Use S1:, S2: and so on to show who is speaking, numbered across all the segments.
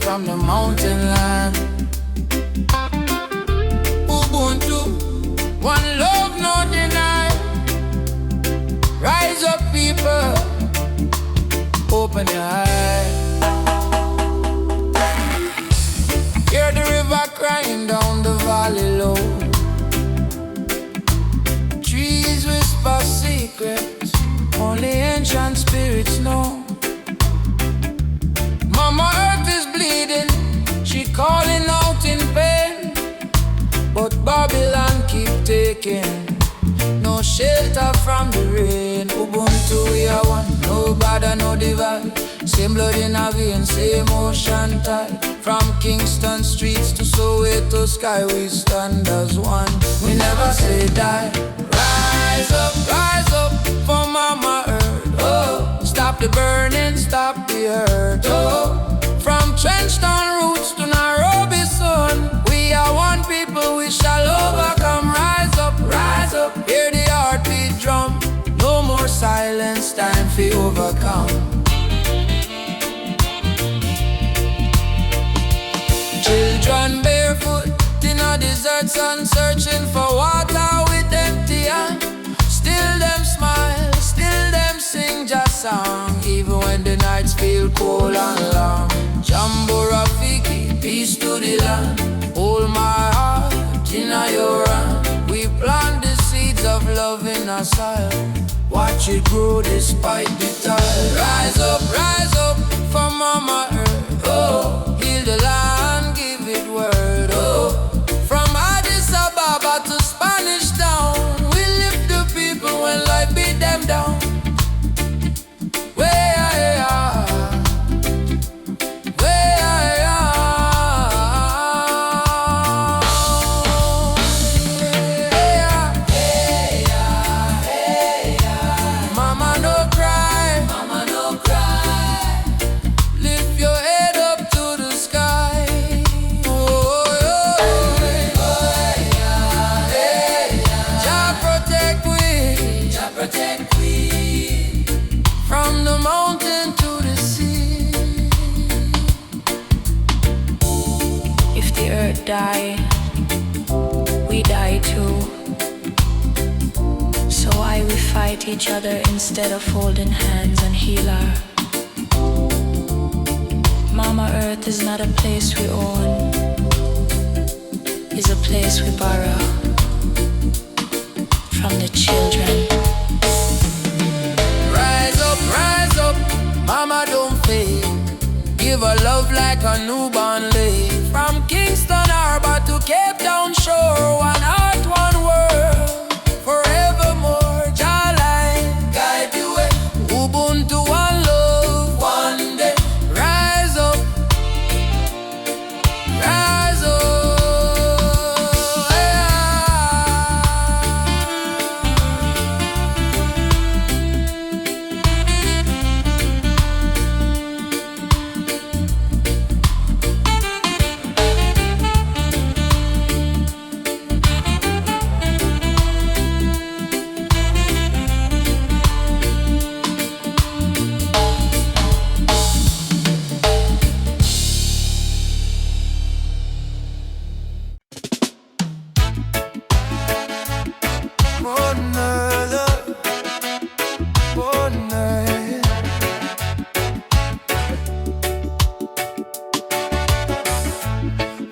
S1: from the mountain land. Ubuntu, one love, no deny. Rise up, people, open your eyes. Hear the river crying down the valley low. Trees whisper secrets only ancient spirits know. Mama Earth is bleeding, she calling out in pain. But Babylon keep taking no shelter from the rain. Ubuntu we are one, no bother, no divide. Same blood in our veins, same ocean tide. From Kingston streets to Soweto sky, we stand as one. We never say die. Rise up for Mama Earth. Oh, stop the burning, stop the hurt. Oh, from Trenchtown roots to Nairobi sun, we are one people, we shall overcome. Rise up, hear the heartbeat drum. No more silence, time for overcome. Children barefoot in a desert sun, searching for water with empty hand. Still them smile, still them sing just song, even when the nights feel cold and long. Jambo Rafiki, peace to the land. Hold my heart in your hand. We plant the seeds of love in our soil. Watch it grow despite the toil. Rise up for Mama Earth. Oh, heal the land, give it word. Oh, from Addis Ababa to Spanish Town, we lift the people when life beat them down.
S2: Die, we die too. So why we fight each other instead of holding hands and heal her? Mama Earth is not a place we own, it's a place we borrow from the children.
S1: Rise up, Mama don't fade. Give her love like a newborn lay. From Kingston Harbor to Cape Town shore, one heart, one world, forevermore. Jawline, guide the way. Ubuntu, one love, one day. Rise up,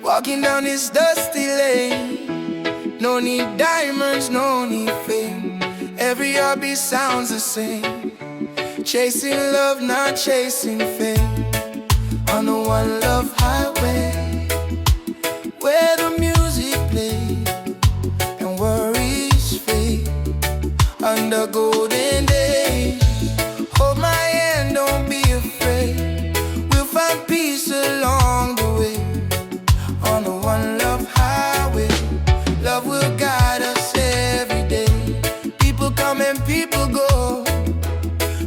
S1: walking down this dusty lane. No need diamonds, no need fame. Every heartbeat sounds the same. Chasing love, not chasing fame. On the one love highway, where the music plays and worries fade. Under golden days, hold my hand, don't be afraid. We'll find peace along the way. On the one love highway, love will guide us every day. People come and people go,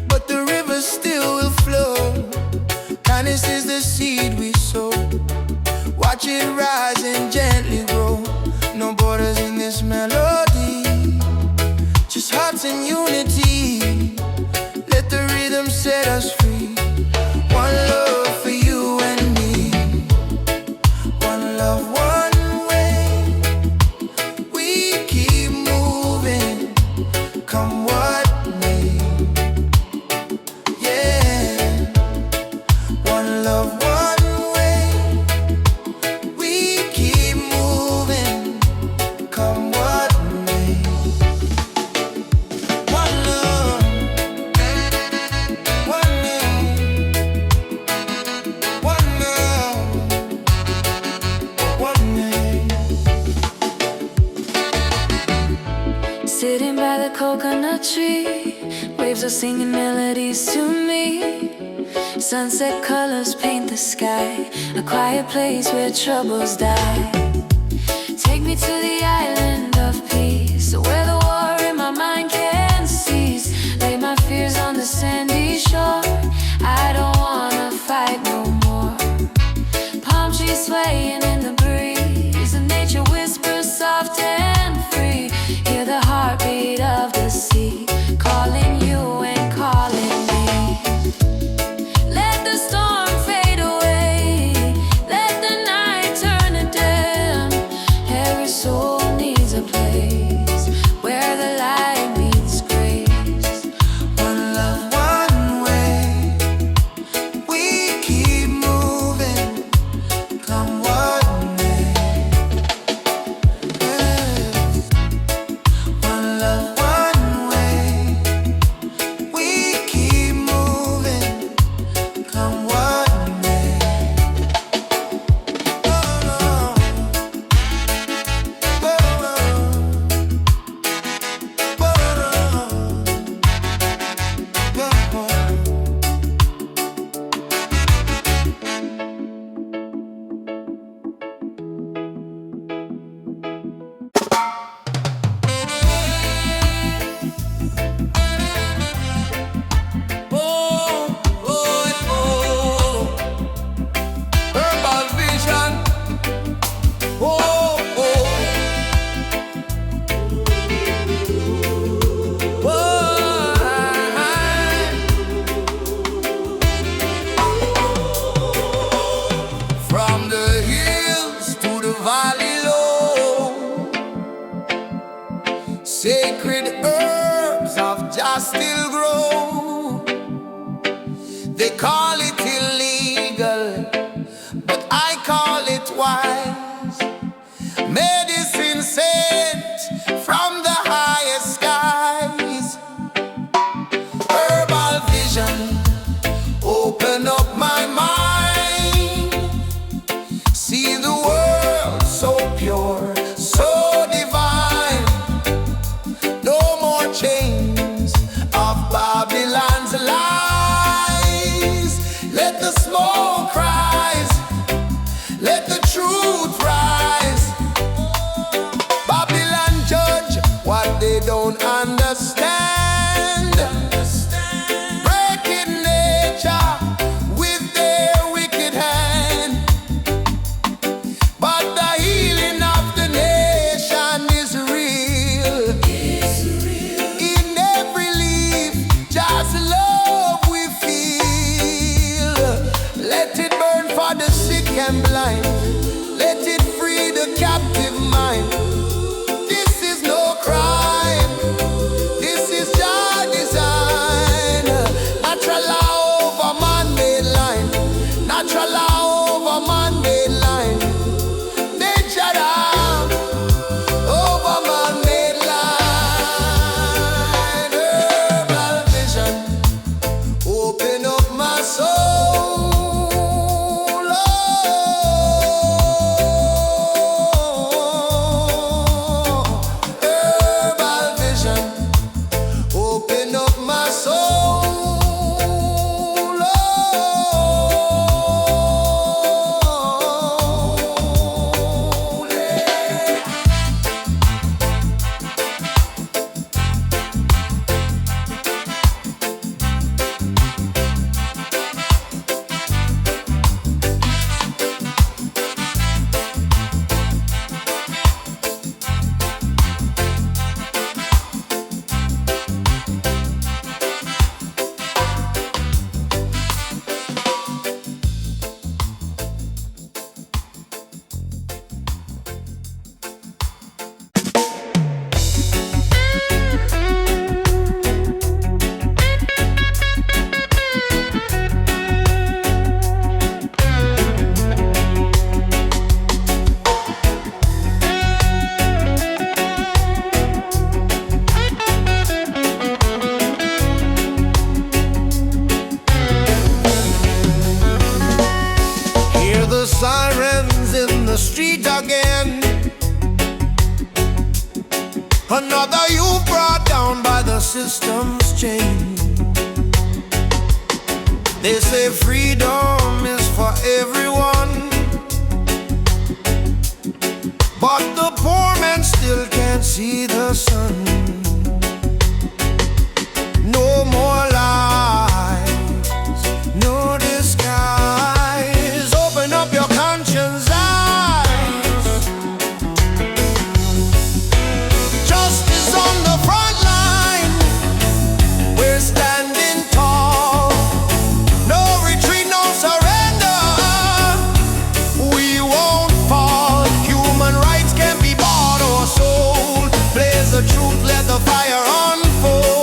S1: but the river still will flow. Kindness is the seed we sow.
S2: a coconut tree. Waves are singing melodies to me. Sunset colors paint the sky, a quiet place where troubles die. Take me to the island of peace, where the war in my mind can cease. Lay my fears on the sandy shore. I don't wanna fight no more. Palm trees swaying in the breeze, and nature whispers soft and free. Hear the heartbeat of the sea, calling you and calling me. Let the storm fade away, let the night turn to dim. Every soul needs a place where the light meets grace.
S1: One love, one way. We keep moving, come what may. One love, one way. We keep moving, come what may. Herbal vision. From the hills to the valley low, sacred herbs of Jah still grow. They call it illegal, but I call it wise. Medicine sent from the highest skies. Herbal vision, open up my mind. See the world so pure, so divine. No more chains of Babylon's lies. Let the smoke rise, let the truth rise. Babylon judge what they don't understand. Breaking nature with their wicked hand. But the healing of the nation is real. In every leaf, just love we feel. Let it burn for the sick and blind. Let it free the captive mind. This is no crime. This is Jah design. Natural law over man-made line. Natural law over man-made line. Nature law over man-made line. Herbal vision, open up my soul. Herbal vision, open up my soul. Another you brought down
S3: systems change. They say freedom is for everyone, but the poor man still can't see the sun. No more lies, no disguise. Open up your conscience eyes. Justice on the front line. We're standing tall. No retreat, no surrender. We won't fall. Human rights can be bought or sold. Blaze the truth, let the fire unfold.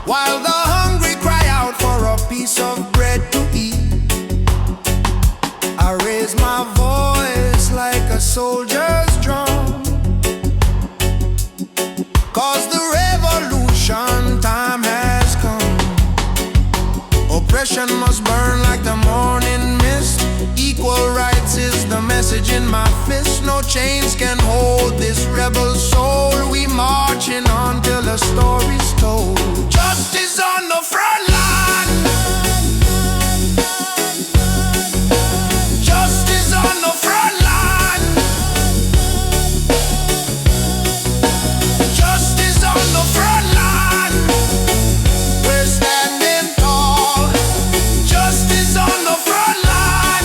S3: While the hungry cry out for a piece of bread to eat, I raise my voice like a soldier's drum, 'cause the revolution time has come. Oppression must burn like the morning mist. Equal rights is the message in my fist. No chains can hold this rebel soul. We marching on till the story's told. Justice on the front line. Justice on the front line. Justice on the front line. We're standing tall. Justice on the front line.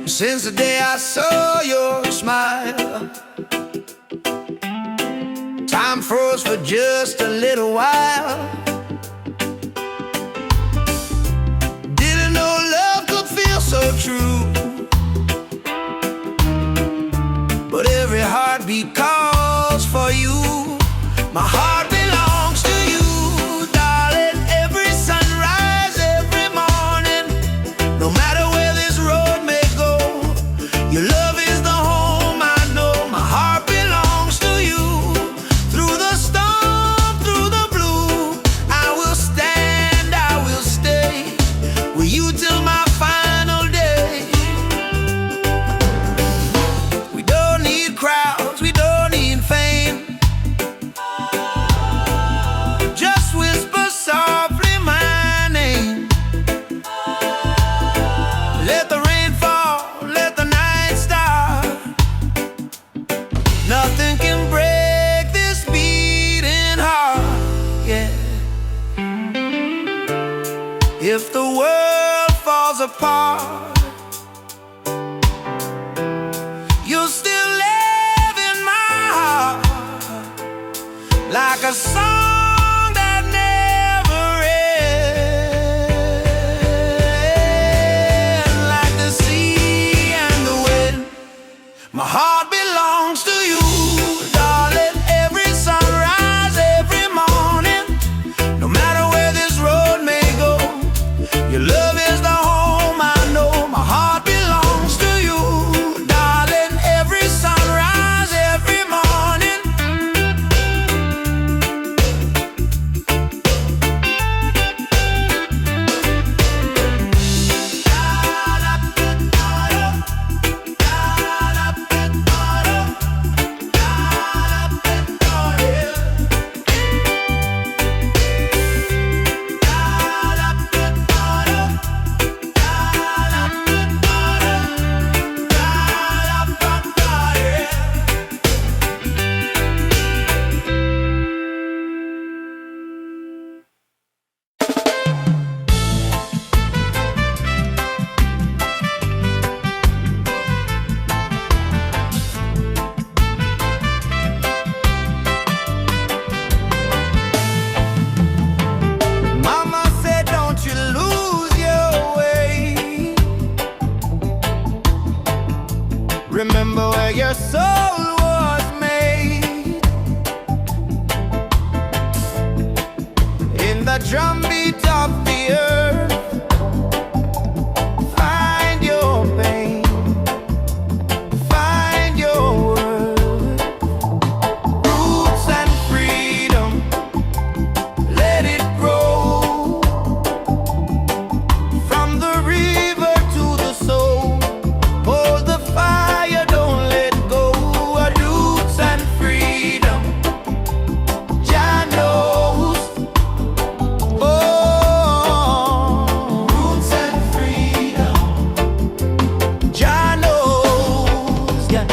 S3: Since the day I saw your smile, time froze for just a little while. Didn't know love could feel so true, but every heartbeat calls for you. My heart belongs to you, darling. Every sunrise, every morning, no matter where this road may go, your love is the home I know. My heart belongs to you. Through the storm, through the blue, I will stand, I will stay with you till my final day. We don't need crowds, we don't need fame. Just whisper softly my name. Let the rain fall, let the night start. Nothing can break this beating heart, yeah. If the world falls apart, you'll still live in my heart, like a song that never ends, like the sea and the wind. My heart belongs to you, darling. Every sunrise, every morning, no matter where this road may go, your love is the home I know. My heart belongs to you, darling. Every sunrise, every morning, the drumbeat of the earth. Find your pain, find your worth. Roots and freedom, let it grow. From the river to the soul, hold the fire, don't let go. Roots and freedom, Jah knows. Oh, roots and freedom, Jah knows. Yeah.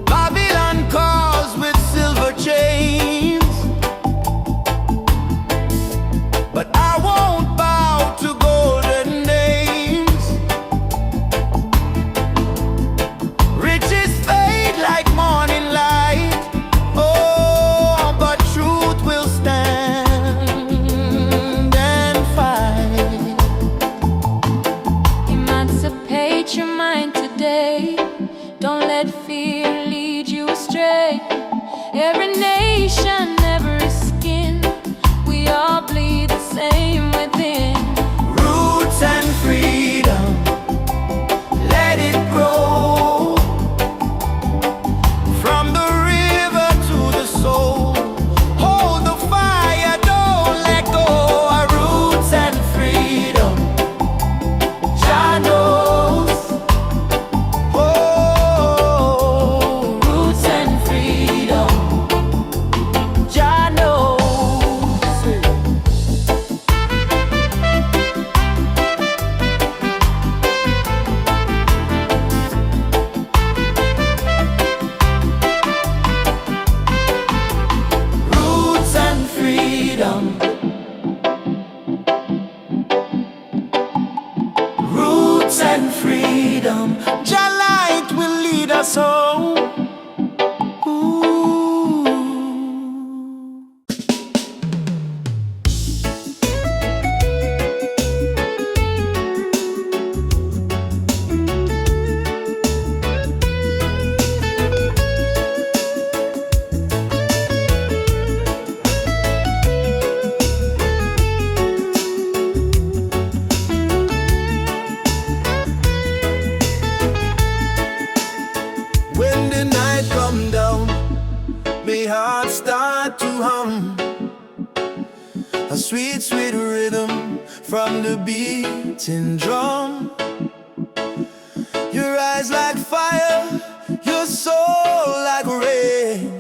S3: Babylon calls with silver chains, but I won't bow to golden names. Riches fade like morning light. Oh, but truth will stand and fight.
S2: Emancipate your mind today. Don't let fear lead you astray. Every nation, every skin, we all bleed the same within.
S3: Roots and freedom, let it grow. From the river to the soul, hold the fire, don't let go. Roots and freedom, Jah knows. Oh, roots and freedom, Jah knows. Roots and freedom, roots and freedom, Jah light will lead us home. Ooh. When the night come down, my heart start to hum. A sweet, sweet rhythm from the beating drum. Your eyes like fire, your soul like rain.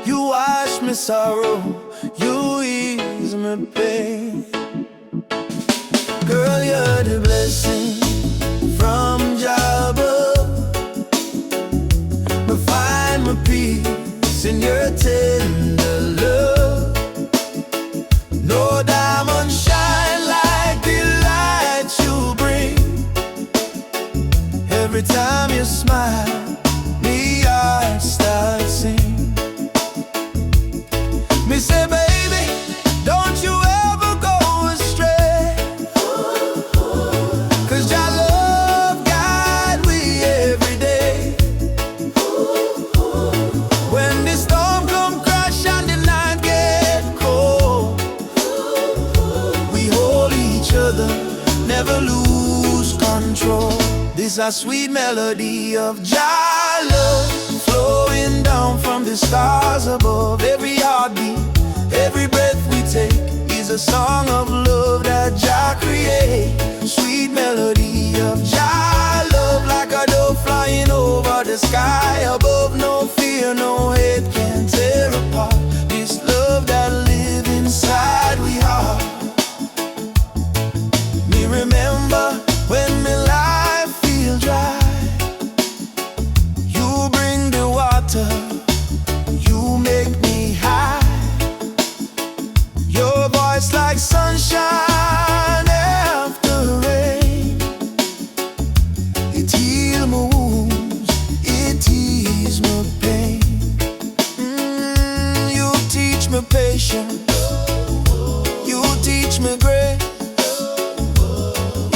S3: You wash me sorrow, you ease my pain. Girl, you're the blessing from Jah above. I find my peace in your tender love. No diamond shine like the light you bring. Every time you smile, me heart starts sing. Me say, baby, don't you ever go astray. 'Cause Jah love guide we every day. When the storm come crash and the night get cold, we hold each other, never lose control. This a sweet melody of Jah love, flowing down from the stars above. Every heartbeat, every breath we take is a song of love that Jah create. Sweet melody of Jah love, like a dove flying over the sky above. No fear, no hate can tear apart this love that live inside we heart. Me remember when my life feel dry, you bring the water, you make me high. Your voice like sunshine after rain. It heal my wounds, it ease my pain. You teach me patience, you teach me grace.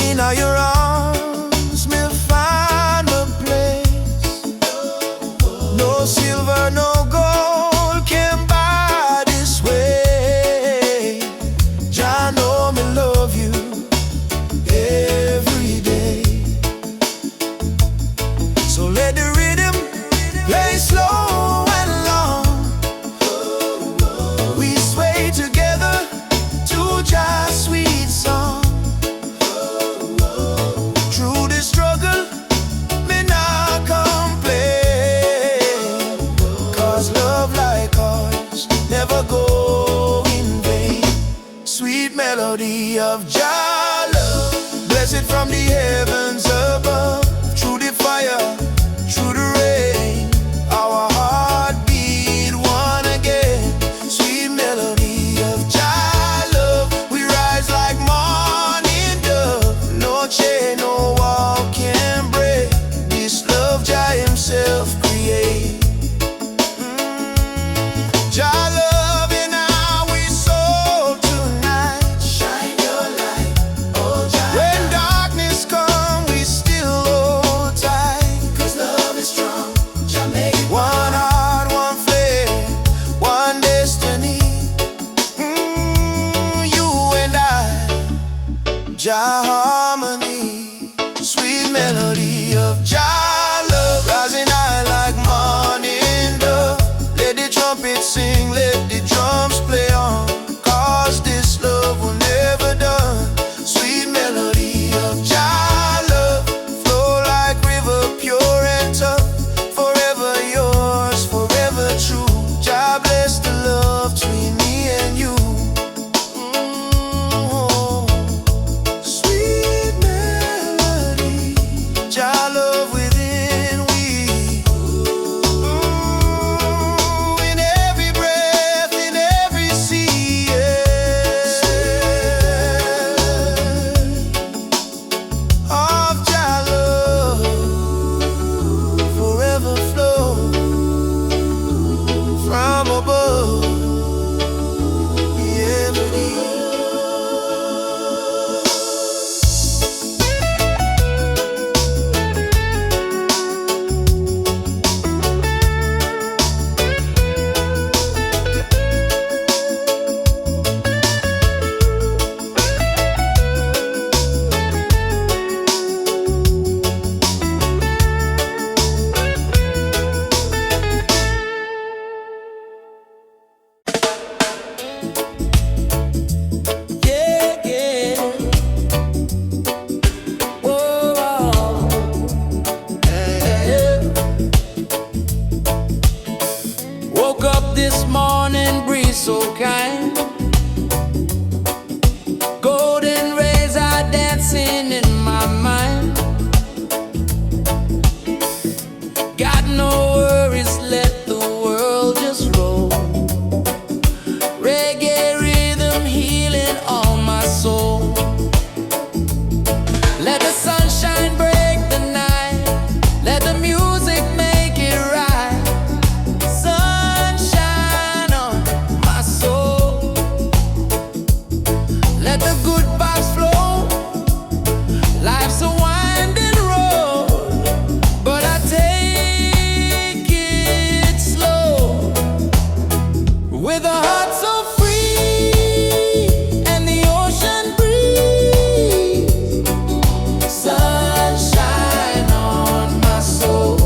S3: In your arms, me find my place. No silver, no gold can buy this way. melody of Jah love. Blessed from the heavens above, through the fire, through the rain, our heartbeat one again. Sweet melody of Jah love, we rise like morning dove. No chain, no wall can break this love Jah himself create. Jah love in our soul tonight. Shine your light, oh Jah. When darkness comes, we still hold tight. 'Cause love is strong, Jah make it one heart, one flame, one destiny. You and I, Jah harmony. Sweet melody of Jah love, rising high like morning dove. Let the trumpets sing, let the drums play on, 'cause this love will never done. Sweet melody of Jah love, flow like river, pure and tough. Forever yours, forever true. Jah bless the love between me and you. Sweet melody, Jah love within we. In every breath, in every sea, of Jah love, forever flow from above. Every yeah, yeah. Whoa, yeah. Woke up this morning, breeze so kind. Golden rays are dancing in my mind. Got no worries, let the world just roll. Reggae rhythm healing all my soul. Let the sunshine break the night. Let the music make it right. Sunshine on my soul. Let the good vibes flow. Life's a winding road, but I take it slow. With a heart so free and the ocean breeze. Sunshine on my soul.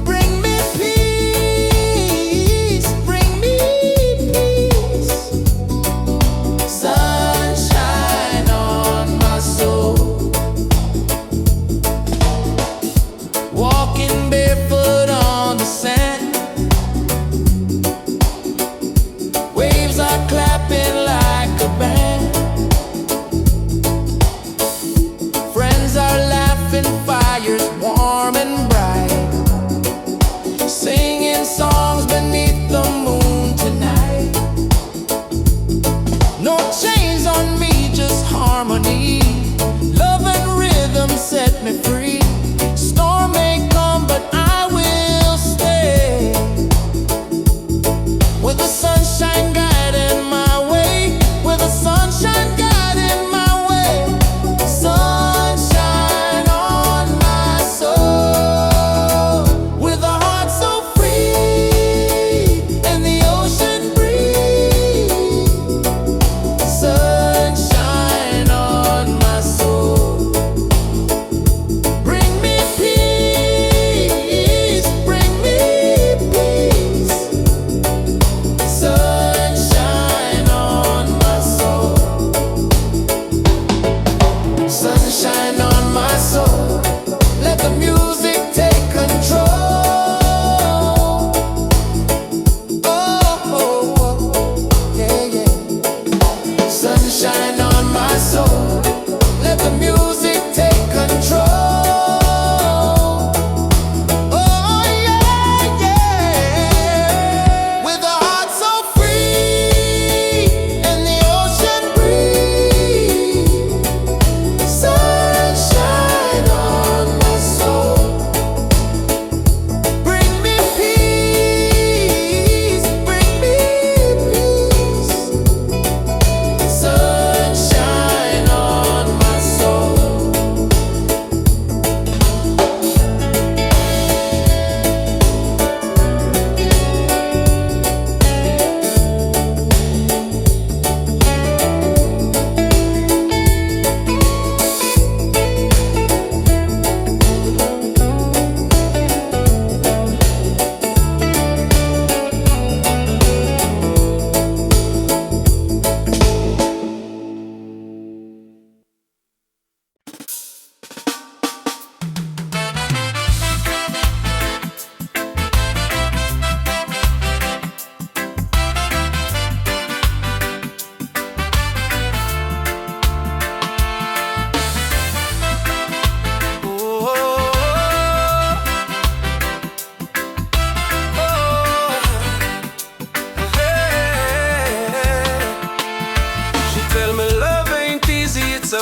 S3: Bring me peace, bring me peace. Sunshine on my soul. Walking barefoot on the sand. Waves are clapping like a band. Friends are laughing, fires warm and bright. Singing songs beneath the moon tonight. No chains on me, just harmony. Love and rhythm set me free. Storm may come, but I will stay. With the sunshine guiding my way.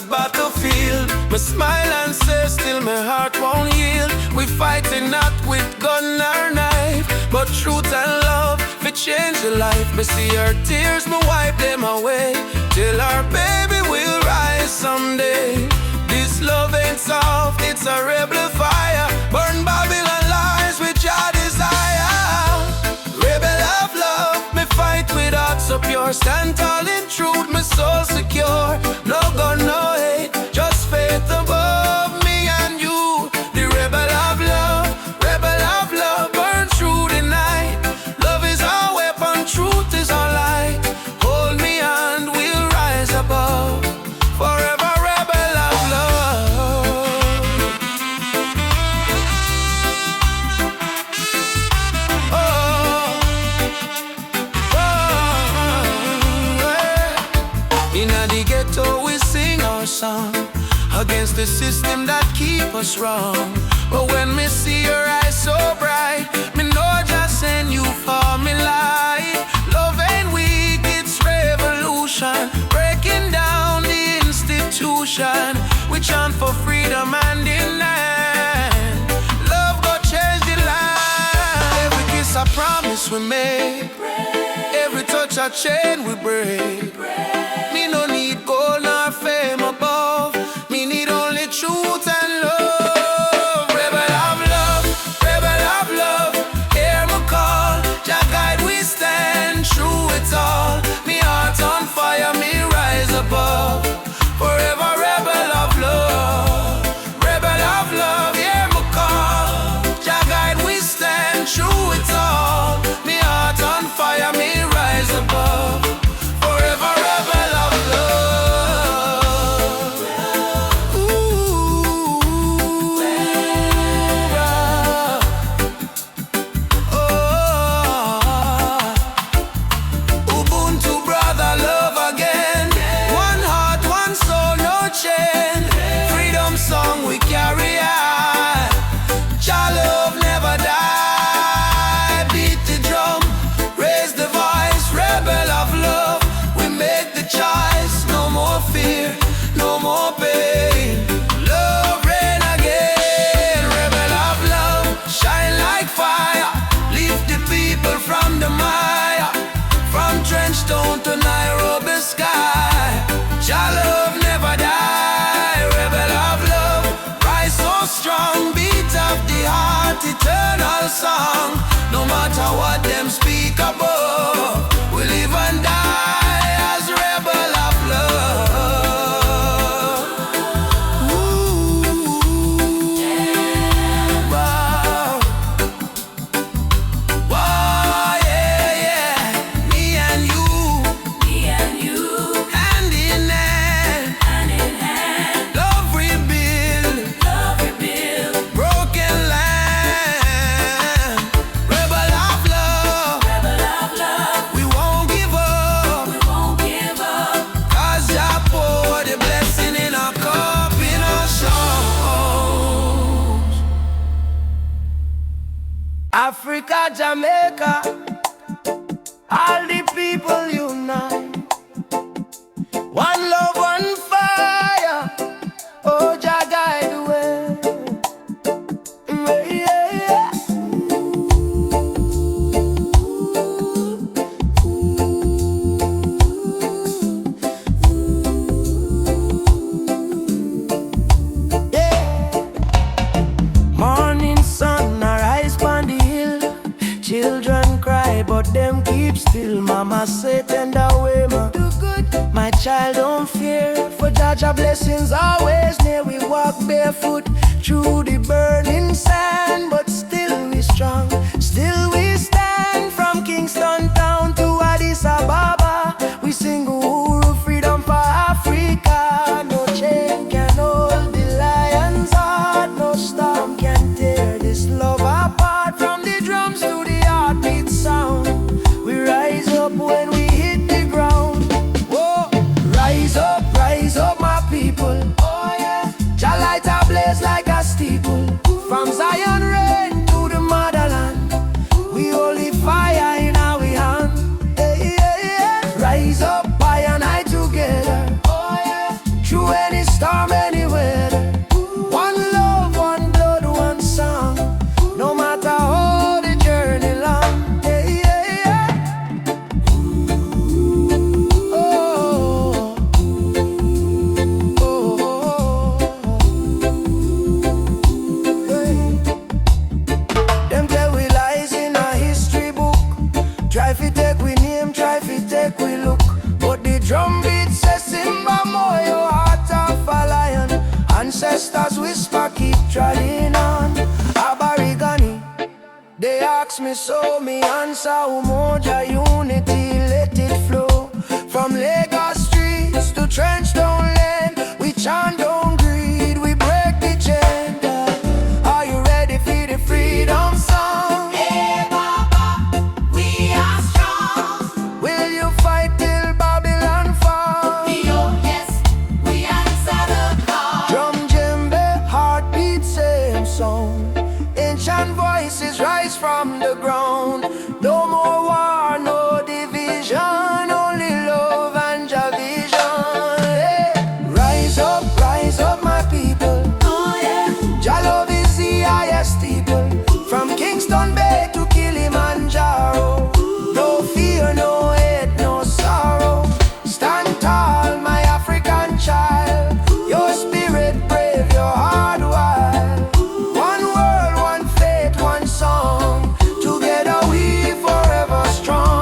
S3: battlefield. Me smile and say still my heart won't yield. We fighting not with gun or knife, but truth and love we change the life. Me see her tears, me wipe them away, till our baby will rise someday. This love ain't soft, it's a rebel fire. Burn Babylon lies with your desire. Rebel of love, me fight with heart so pure. Stand tall in truth, my soul secure. No gun, no hate, just faith above me and you. The rebel of love, burn through the night. Love is our weapon, truth is our light. Hold me and we'll rise above. Forever rebel of love. Oh, yeah. In the ghetto we sing our song against the system that keep us wrong. But when me see your eyes so bright, me know just send you for me light. Love ain't weak, it's revolution, breaking down the institution. We chant for freedom and in land. Love go change the land. Every kiss a promise we make, every touch a chain we break. Me no need gold nor fame above, me need only truth and love. Rebel of love, hear me call. Jah guide we stand true it all. Me heart on fire, me rise above. Forever rebel of love, hear me call. Jah guide we stand true it all. Me heart on fire, me rise above. Forever rebel of love. Ooh, oh, Ubuntu brother, love again. One heart, one soul, no chain. Freedom song we carry on. Jah love never die. Beat the drum, raise the voice. Rebel of love, we make the choice. No more fear, no more pain. Love reign again. Rebel of love, shine like fire. Lift the people from the mire, from trench town to Nairobi sky. Jah love never die. Rebel of love, rise so strong. Beat of the heart, eternal song. No matter what them speak above, we live and die as rebel of love. Ooh, wow. Wow, yeah, yeah. Me and you, hand in hand. Love rebuild, broken land. Rebel of love, we won't give up. 'Cause Jah pour the blessing in our cup, in our songs. Africa, Jamaica, all the people unite. One love, one fire. Oh, Jah guide the way. Yeah, yeah. Morning sun arise on the hill. Children cry, but them keep still. Mama say tender way, ma. Do good, my child, don't fear. For Jah blessings always near. We walk barefoot through the burning sand, but still we strong. Still we stand from Kingston town to Addis Ababa. We sing Uhuru, freedom for Africa. No chain can hold the lion's heart. No storm can tear this love apart. From the drums to the heartbeat sound, we rise up when we hit the ground. Whoa, rise up, my people. Oh yeah, Jah light a blaze like a steeple. From Zion rain me soul, me answer Umoja unity, let it flow. From Lagos streets to trench down lane, we chant down greed, we break the chain. Are you ready for the freedom song?
S4: Hey Baba, we are strong.
S3: Will you fight till Babylon fall?
S4: Oh yes, we answer the call.
S3: Drum, djembe, heartbeat, same song. Ancient voices rise from the ground. No more war, no division, only love and Jah vision. Hey. Rise up, my people.
S4: Oh yeah,
S3: Jah love is the highest people. From Kingston Bay to Kilimanjaro. No fear, no hate, no sorrow. Stand tall, my African child. Your spirit brave, your heart wild. One world, one faith, one song. Together we forever strong.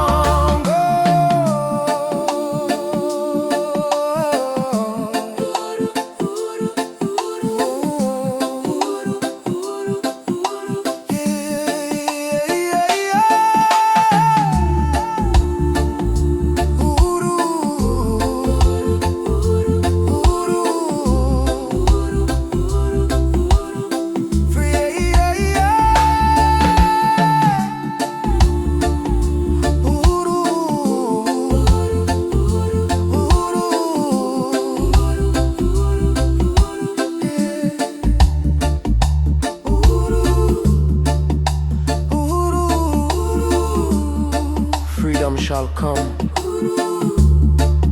S3: Freedom shall come.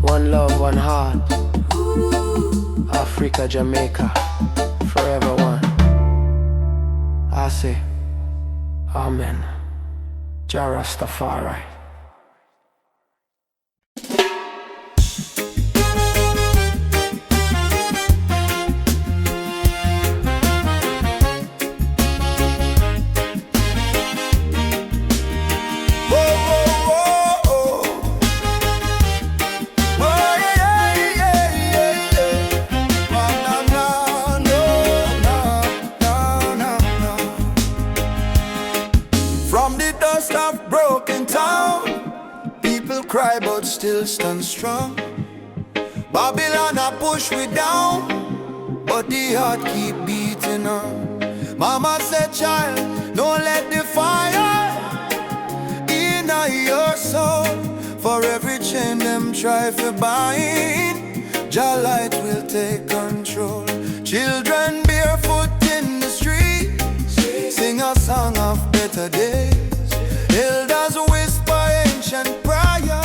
S3: One love, one heart. Africa, Jamaica, forever one. I say, Amen. Jah Rastafari. From the dust of broken town, people cry but still stand strong. Babylon a push we down, but the heart keep beating on. Mama said, child, don't let the fire in your soul. For every chain them try to bind, Jah light will take control. Children barefoot in the streets, sing a song of better days. Elders whisper ancient prayer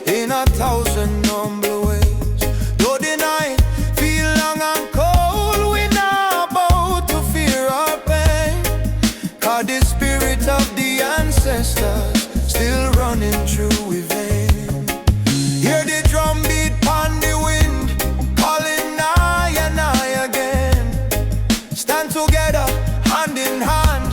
S3: in 1,000 humble ways. Though the night feel long and cold, we not about to fear our pain. 'Cause the spirit of the ancestors still running through we vein. Hear the drum beat on the wind, calling nigh and nigh again. Stand together, hand in hand,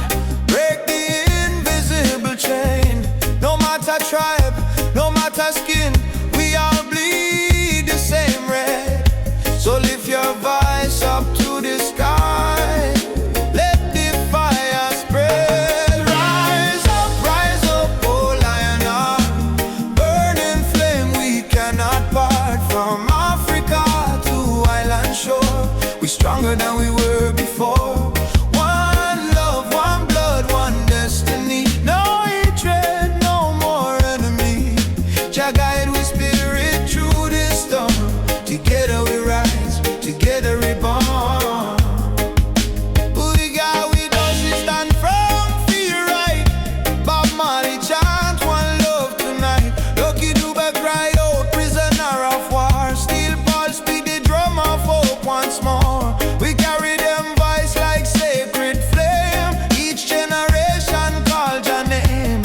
S3: break the invisible chain. No matter tribe, no matter skin, we all bleed the same red. So lift your voice up to the sky, let the fire spread. Rise up, oh lion heart, burning flame we cannot part. From Africa to island shore, we stronger than we were before. One love, one blood, one destiny. No hatred, no more enemy. Jah guide we spirit through this storm. Together we rise, together we born. We got with us, we stand firm, feel right. Bob Marley chant one love tonight. Lucky Dube cried out, prisoner of war. Steel pulse beat the drum of hope once more. We carry them voice like sacred flame. Each generation call your name.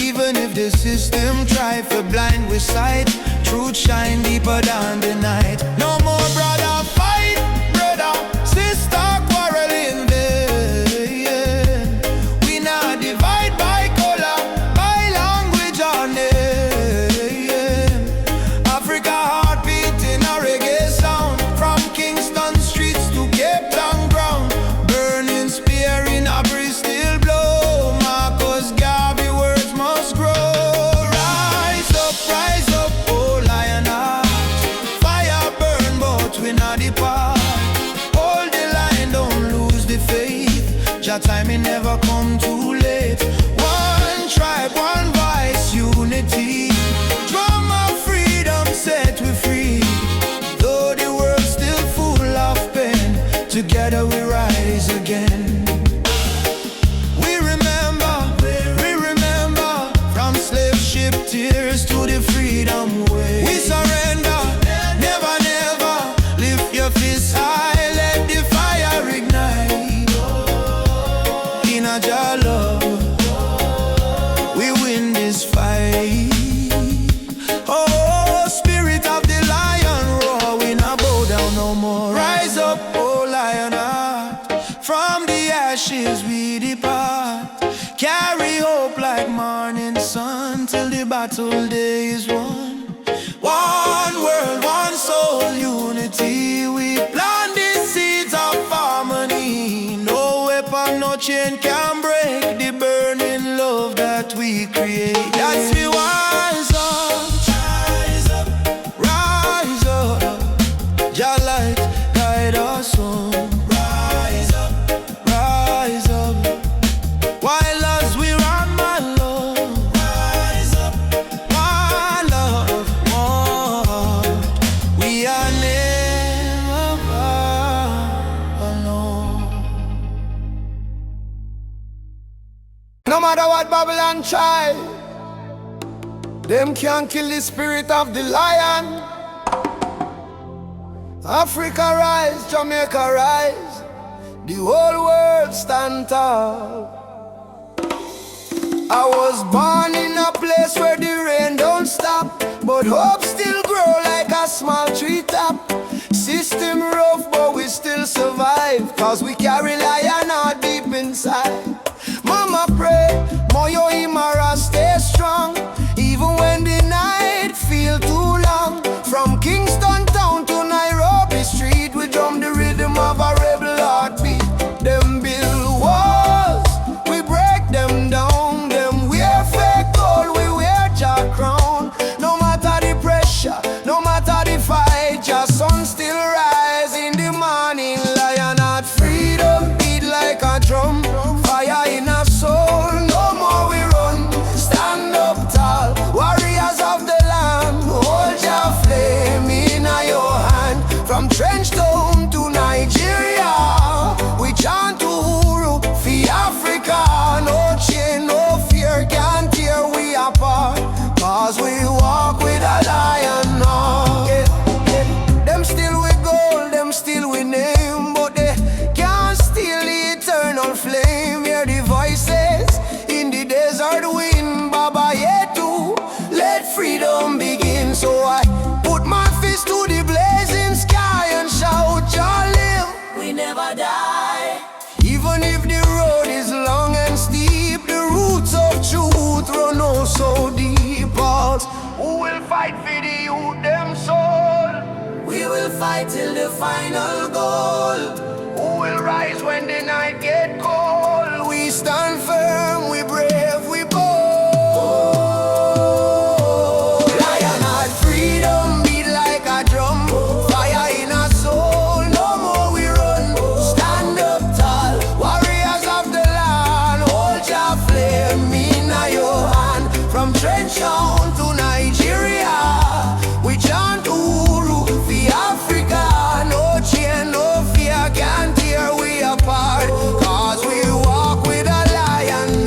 S3: Even if the system try to blind with sight, truth shine deeper than the night. No more brother fight, brother, sister quarreling vain. We not divide by color, by language or name. Africa heartbeat in a reggae sound. From Kingston streets to Cape Town ground, burning spear in a breeze still blow. Marcus Garvey never come too late. One tribe, one voice, unity. Drum of freedom set we free. Though the world's still full of pain, together we rise again. We remember, from slave ship tears to the freedom way. We surrender, never, never. Lift your fists high, let the fire ignite. In a jar love, we win this fight. Oh, spirit of the lion roar, we not bow down no more. Rise up, oh lion heart, from the ashes we depart. Carry hope like morning sun till the battle day is won. One world, one soul, unity. We plant the seeds of harmony. No weapon, no chain can break the burning love that we create. That's we rise up, rise up. Jah light guide us home. Rise up, rise up. While as we run, my love, rise up, my love, more. We are never alone. No matter what Babylon try, them can't kill the spirit of the lion. Africa rise, Jamaica rise, the whole world stand tall. I was born in a place where the rain don't stop, but hope still grow like a small treetop. System rough, but we still survive, cause we carry lion heart deep inside. Mama pray, Moyo Imara stay strong, even when the night feel too long. From Kingston town to Nairobi street, we drum the rhythm of a rebel heartbeat. Them build walls, we break them down. Them wear fake gold, we wear Jah crown. No matter the pressure, no matter the fight, Jah sun still rise in the morning. Lion heart freedom beat like a drum. Fire in our soul, no more we run. Stand up tall, warriors of the land. Hold your flame in your hand. From Trenchtown to Nigeria, we chant Uhuru for Africa. No chain, no fear can tear we apart, cause we walk with a lion now. Them still with gold, them still with name, but they can't steal the eternal flame. Hear the voices in the desert wind, Baba Yetu, let freedom begin. So I put my fist to the blazing sky and shout, Jah live, we never die. Even if the road is long and steep, the roots of truth run oh so deep. Who will fight for the youth, them soul? We will fight till the final goal. Who will rise when the night get cold? We stand firm, we brave, we bold. Lion heart freedom beat like a drum. Fire in our soul, no more we run. Stand up tall, warriors of the land. Hold your flame in your hand. From Trenchtown to Nigeria, we chant Uhuru for Africa. No chain, no fear can tear we apart, cause we walk with a lion.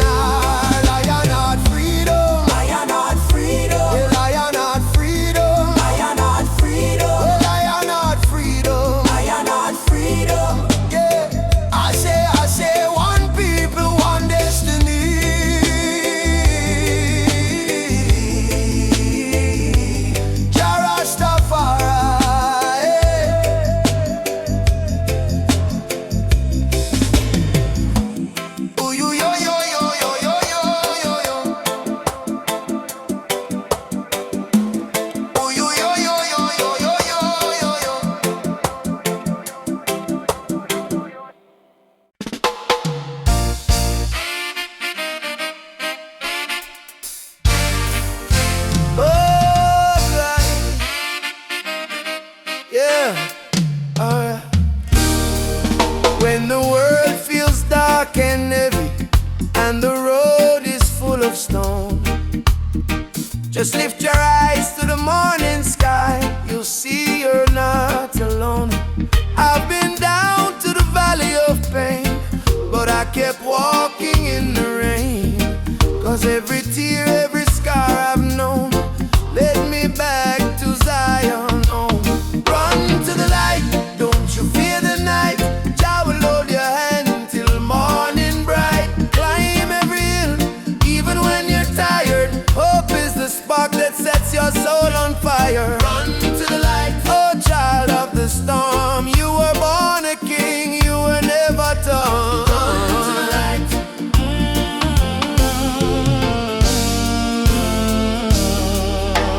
S3: soul on fire. Run to the light. Oh, child of the storm, you were born a king, you were never torn. Run to the light.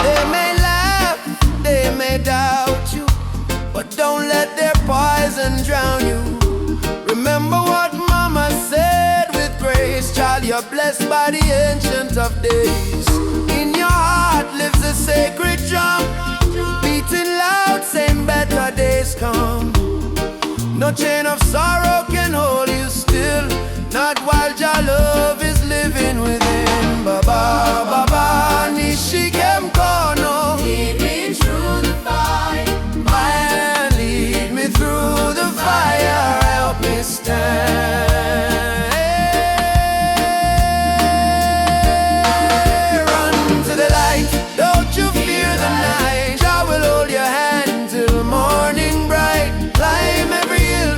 S3: They may laugh, they may doubt you, but don't let their poison drown you. Remember what mama said with grace, child, you're blessed by the ancient of days. In your heart lives a sacred drum, beating loud, saying better days come. No chain of sorrow can hold you still, not while your love is living within. Baba, Baba, Nishikem Kono.
S4: Lead me through the fight.
S3: Lead me through the fire, help me stand. Run to the light, don't you fear the night. I will hold your hand till morning bright. Climb every hill,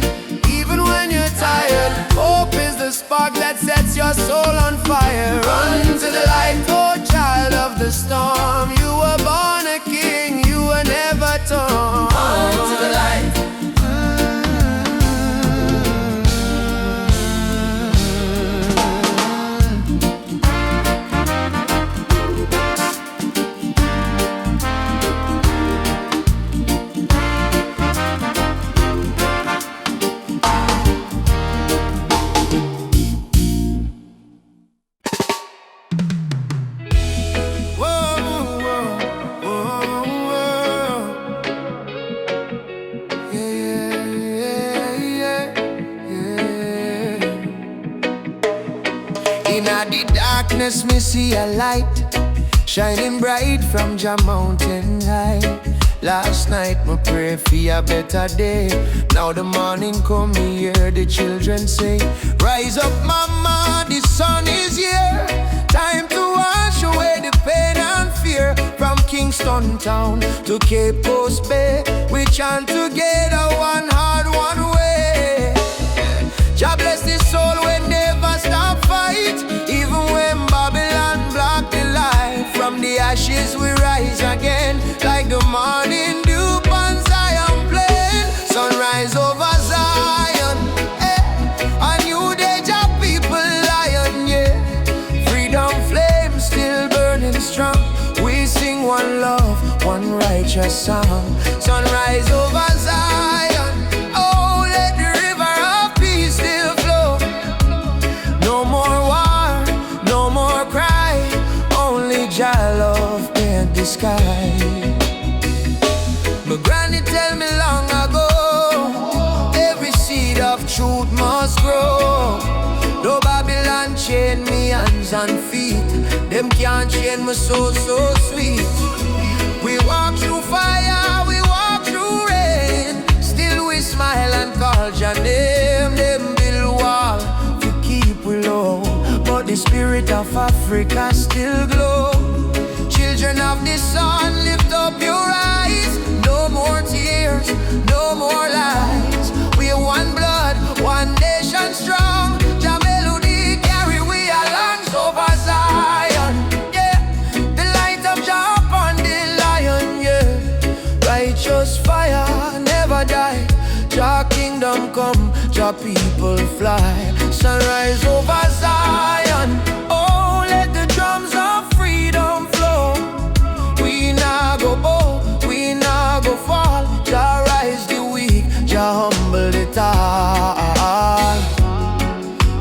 S3: even when you're tired. Hope is the spark that sets your soul on fire. Run to the light, oh child of the storm. You were born a king, you were never torn.
S4: Run to the light.
S3: Me see a light shining bright from your mountain high. Last night me pray for a better day. Now the morning come, me hear the children say, rise up mama, the sun is here. Time to wash away the pain and fear. From Kingston town to Cape Coast Bay, we chant together, one heart, one way. Jah bless the soul when never stop fight. Even when Babylon block the light, from the ashes we rise again, like the morning dew on Zion plain. Sunrise over Zion, a new day, Jah people lion, yeah. Freedom flame still burning strong. We sing one love, one righteous song. Sunrise over Zion, oh let the river of peace still flow. No more war, no more cry, only Jah love paint the sky. But granny tell me long ago, every seed of truth must grow. Though Babylon chain me hands and feet, them can't chain me soul so sweet. We walk through fire, we walk through rain, still we smile and call your name. Them build wall to keep we low, but the spirit of Africa still glow. Children of the sun, lift up your eyes. No more tears, no more lies. We are one blood, one nation strong. Jah melody carry we along over Zion, yeah. The light of Jah upon the lion, yeah. Righteous fire never die. Jah kingdom come, Jah people fly. Sunrise over Zion, oh let the drums of freedom flow. We nah go bow, we nah go fall. Jah rise the weak, Jah humble the tall.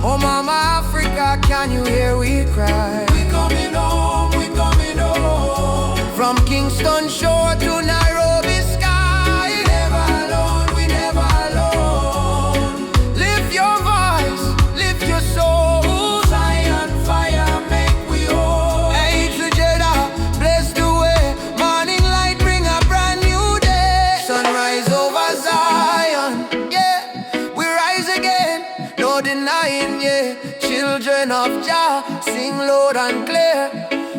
S3: Oh mama Africa, can you hear we cry?
S4: We coming home, we coming home.
S3: From Kingston shore to Nairobi sky.
S4: We never alone, we never alone.
S3: Lift your voice, lift your soul.
S4: Zion fire make we whole.
S3: Hey together, bless the way. Morning light bring a brand new day. Sunrise over Zion, yeah. We rise again, no denying, yeah. Children of Jah, sing loud and clear.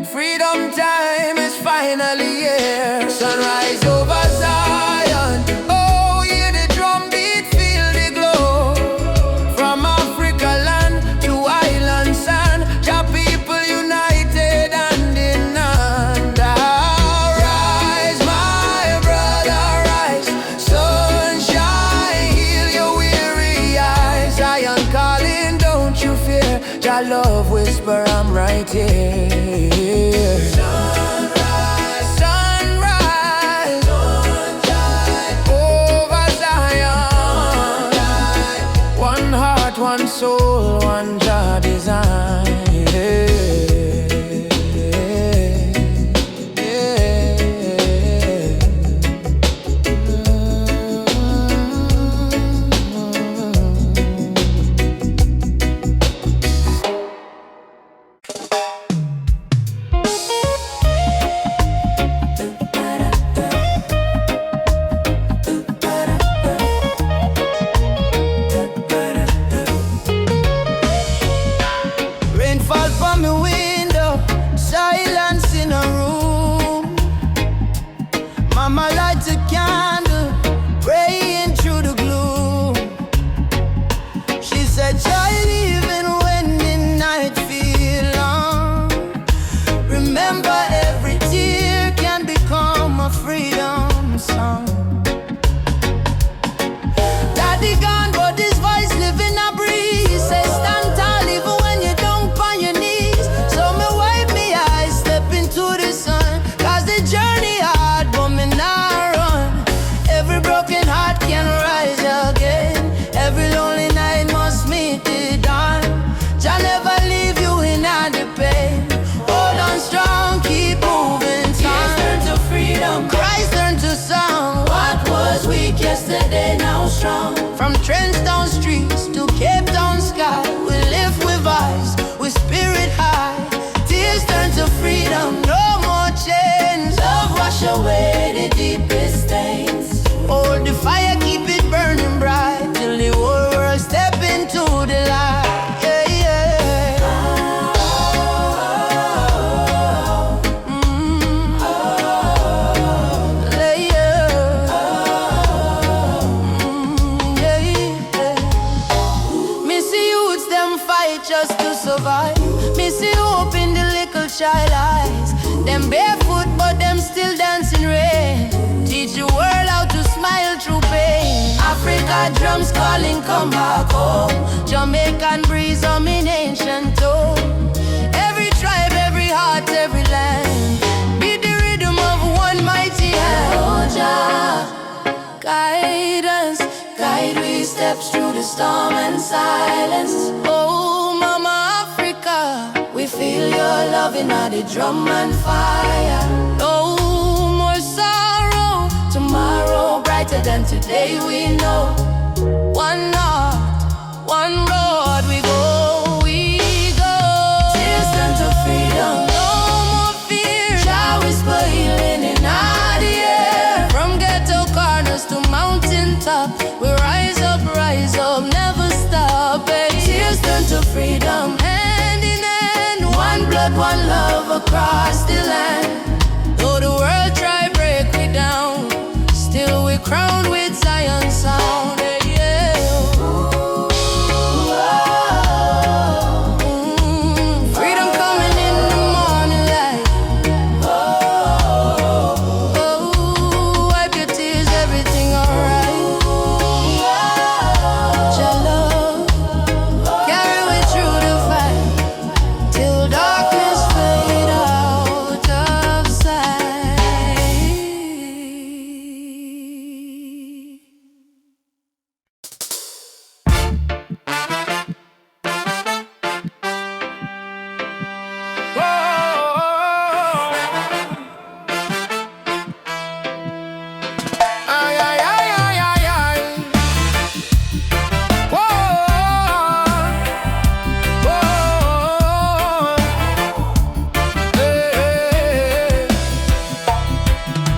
S3: Freedom time is finally here. Sunrise over Zion, oh hear the drum beat, feel the glow. From Africa land to island sand, Jah people united hand in hand. Arise.
S1: light, yeah. Sunrise, sunrise, sunshine over Zion. One heart, one soul, one Jah design, yeah.
S2: Yesterday, now strong. From Trenchtown streets to Cape Town sky, we live with eyes, with spirit high. Tears turn to freedom, no more chains. Love wash away the deepest stains. Hold the fire, keep it burning bright, till the whole world step into the light. Yeah, yeah. Just to survive. Me see hope in the little child eyes. Them barefoot but them still dancing rain. Teach the world how to smile through pain. Africa drums calling, come back home. Jamaican breeze on me ancient tone. Every tribe, every heart, every land. Be the rhythm of one mighty hand. Oh Jah, guide us, guide we steps through the storm and silence. Oh we feel your love in the drum and fire. No more sorrow. Tomorrow brighter than today we know. One heart, one road we go, we go. Tears turn to freedom. No more fear. Jah whisper healing in the air. From ghetto corners to mountain top, we rise up, never stop. Hey. Tears turn to freedom. One blood, one love across the land. Though the world try break me down, still we crowned with Zion sound. Yeah. Freedom coming in the morning light. Wipe your tears, everything alright. Your love, carry me through the fight. Till darkness fade out of sight.
S1: Ay, ay, ay, ay, ay, ay.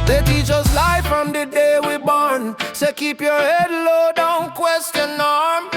S1: They teach us life from the day we born. Say keep your head low, don't question norm.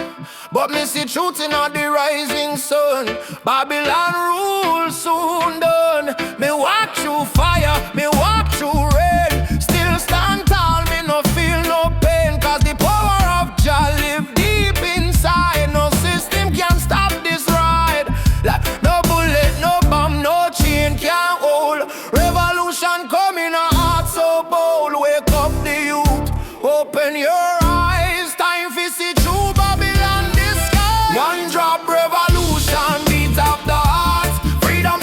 S1: But me see truth in all the rising sun. Babylon rule soon done. Me walk through fire, me walk through rain. Still stand tall, me no feel no pain. Cause the power of Jah live deep inside. No system can stop this ride. Like no bullet, no bomb, no chain can hold. Revolution coming, a heart so bold. Wake up the youth, open your eyes. Time for see true Babylon disguise. One drop revolution, beat up the hearts. Freedom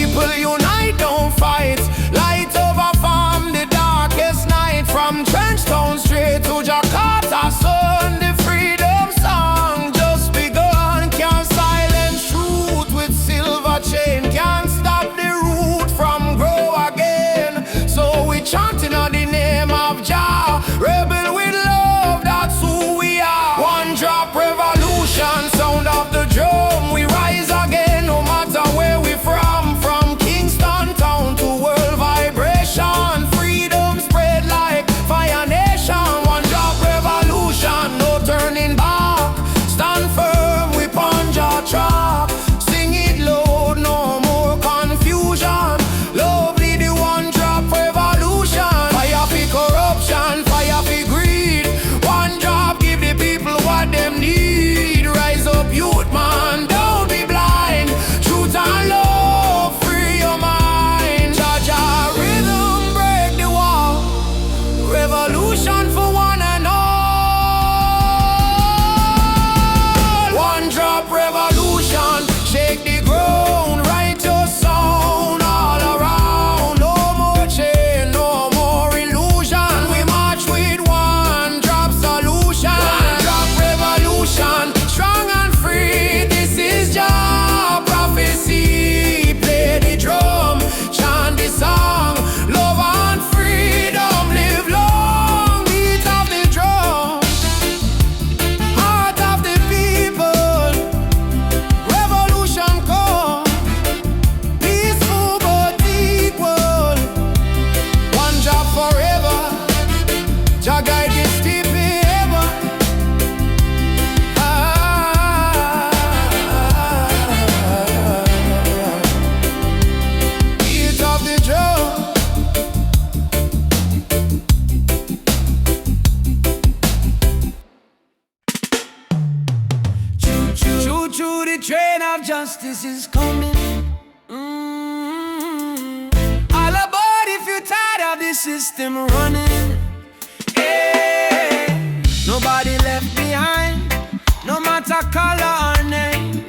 S3: People unite, don't fight. Light over from the darkest night. From Trenchtown straight to Jakarta sun. The freedom song just begun. Can't silence truth with silver chain. Can't stop the root from grow again. So we chanting on the name of Jah. Rebel with love, that's who we are. One drop revolution, sound of the drum. We rise again no matter where we from. From Kingston town to world vibration. Freedom spread like fire nation. One drop revolution, no turning back. Stand firm, we punch our track. Sing it loud, no more confusion. Lovely the one drop revolution. Fire for corruption, fire for greed. One drop give the people what them need. Rise up youth man, don't be blind. Truth and love, free your mind. Jah rhythm break the wall. Revolution for one and all. One drop revolution, shake the ground, write your sound all around. No more chain, no more illusion. We march with one drop solution. One drop revolution, strong and free. This is Jah prophecy. Play the drum, chant the song. Love and freedom, live long. Beat of the drum, heart of the people. Revolution come, peaceful but equal. One job forever, Jah guide this deep ever. Beat of the drum. Choo choo, choo choo, the train of justice is coming. All aboard if you're tired of the system running. Hey, nobody left behind, no matter color or name.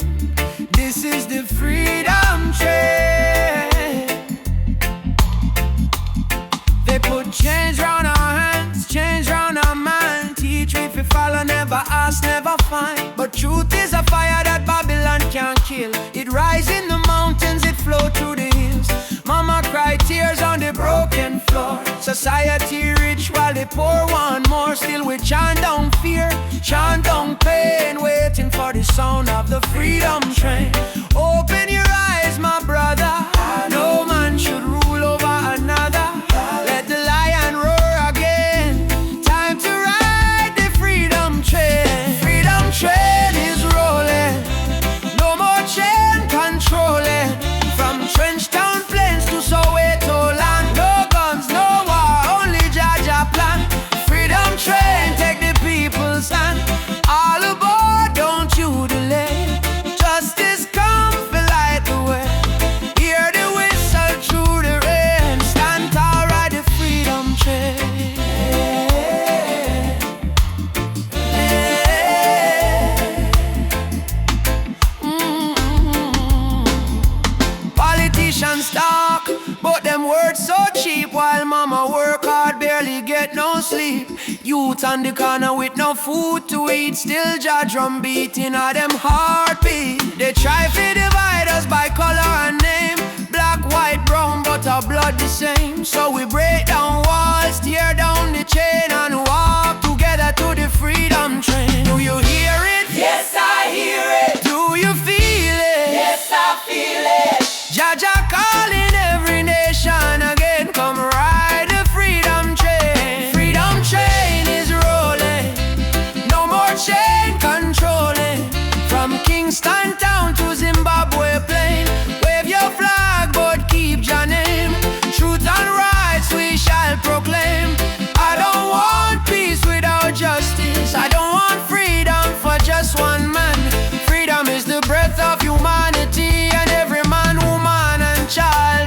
S3: This is the freedom train. They put change round our hands, change round our mind. Teach we if we follow, never ask, never find. But truth is a fire that Babylon can't kill. It rise in the mountains, it flow through the hills. Mama cry tears on the broken floor. Society rich while the poor want more. Still we chant down fear, chant down pain. Waiting for the sound of the freedom train. Open your eyes, my brother. No man should rule over another. Let the lion roar again. Time to ride the freedom train. Freedom train is rolling. No more chain controlling. From Trenchtown plains to Soweto land. No guns, no war, only Jah plan. Freedom train, take the people's hand. All aboard, don't you delay. Justice come, fill light the way. Hear the whistle through the rain. Stand tall, ride the freedom train. Politicians talk, but them words so cheap. While mama work hard, barely get no sleep. Youth on the corner with no food to eat. Still Jah drum beating at them heartbeat. They try to divide us by color and name. Black, white, brown, but our blood the same. So we break down walls, tear down the chain, and walk together to the freedom train. Do you hear it?
S4: Yes, I hear it.
S3: Do you feel it?
S4: Yes, I feel it.
S3: Jah calling every nation again. Come ride the freedom train. Freedom train is rolling. No more chain controlling. From Kingston town to Zimbabwe plain. Wave your flag but keep your name. Truth and rights we shall proclaim. I don't want peace without justice. I don't want freedom for just one man. Freedom is the breath of humanity, and every man, woman and child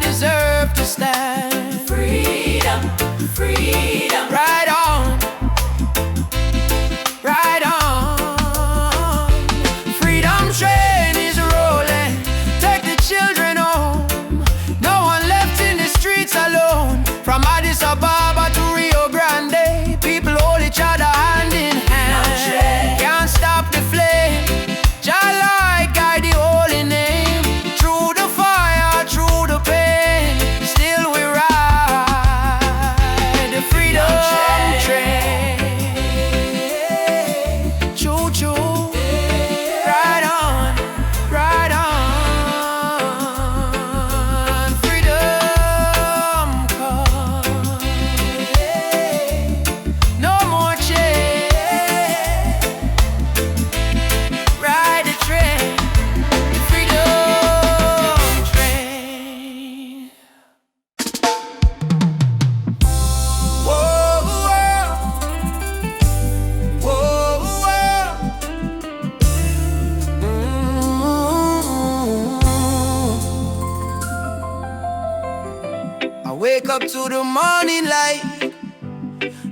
S3: wake up to the morning light.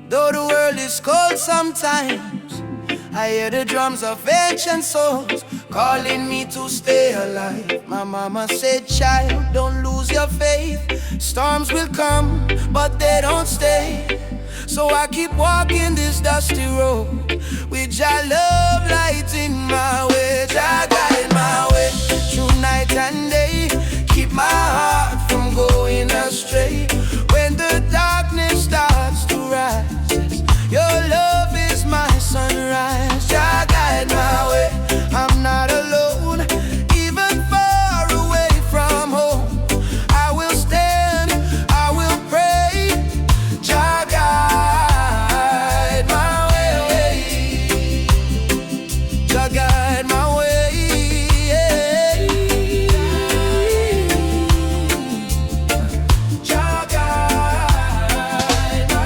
S3: Though the world is cold sometimes, I hear the drums of ancient souls calling me to stay alive. My mama said, child, don't lose your faith. Storms will come, but they don't stay. So I keep walking this dusty road with Jah love lighting my way. Jah guide my way through night and day. Keep my heart from going astray. When the darkness starts to rise, your love is my sunrise. Jah guide my way, I'm not alone. Even far away from home, I will stand, I will pray. Jah guide my way, Jah guide my way. Jah guide my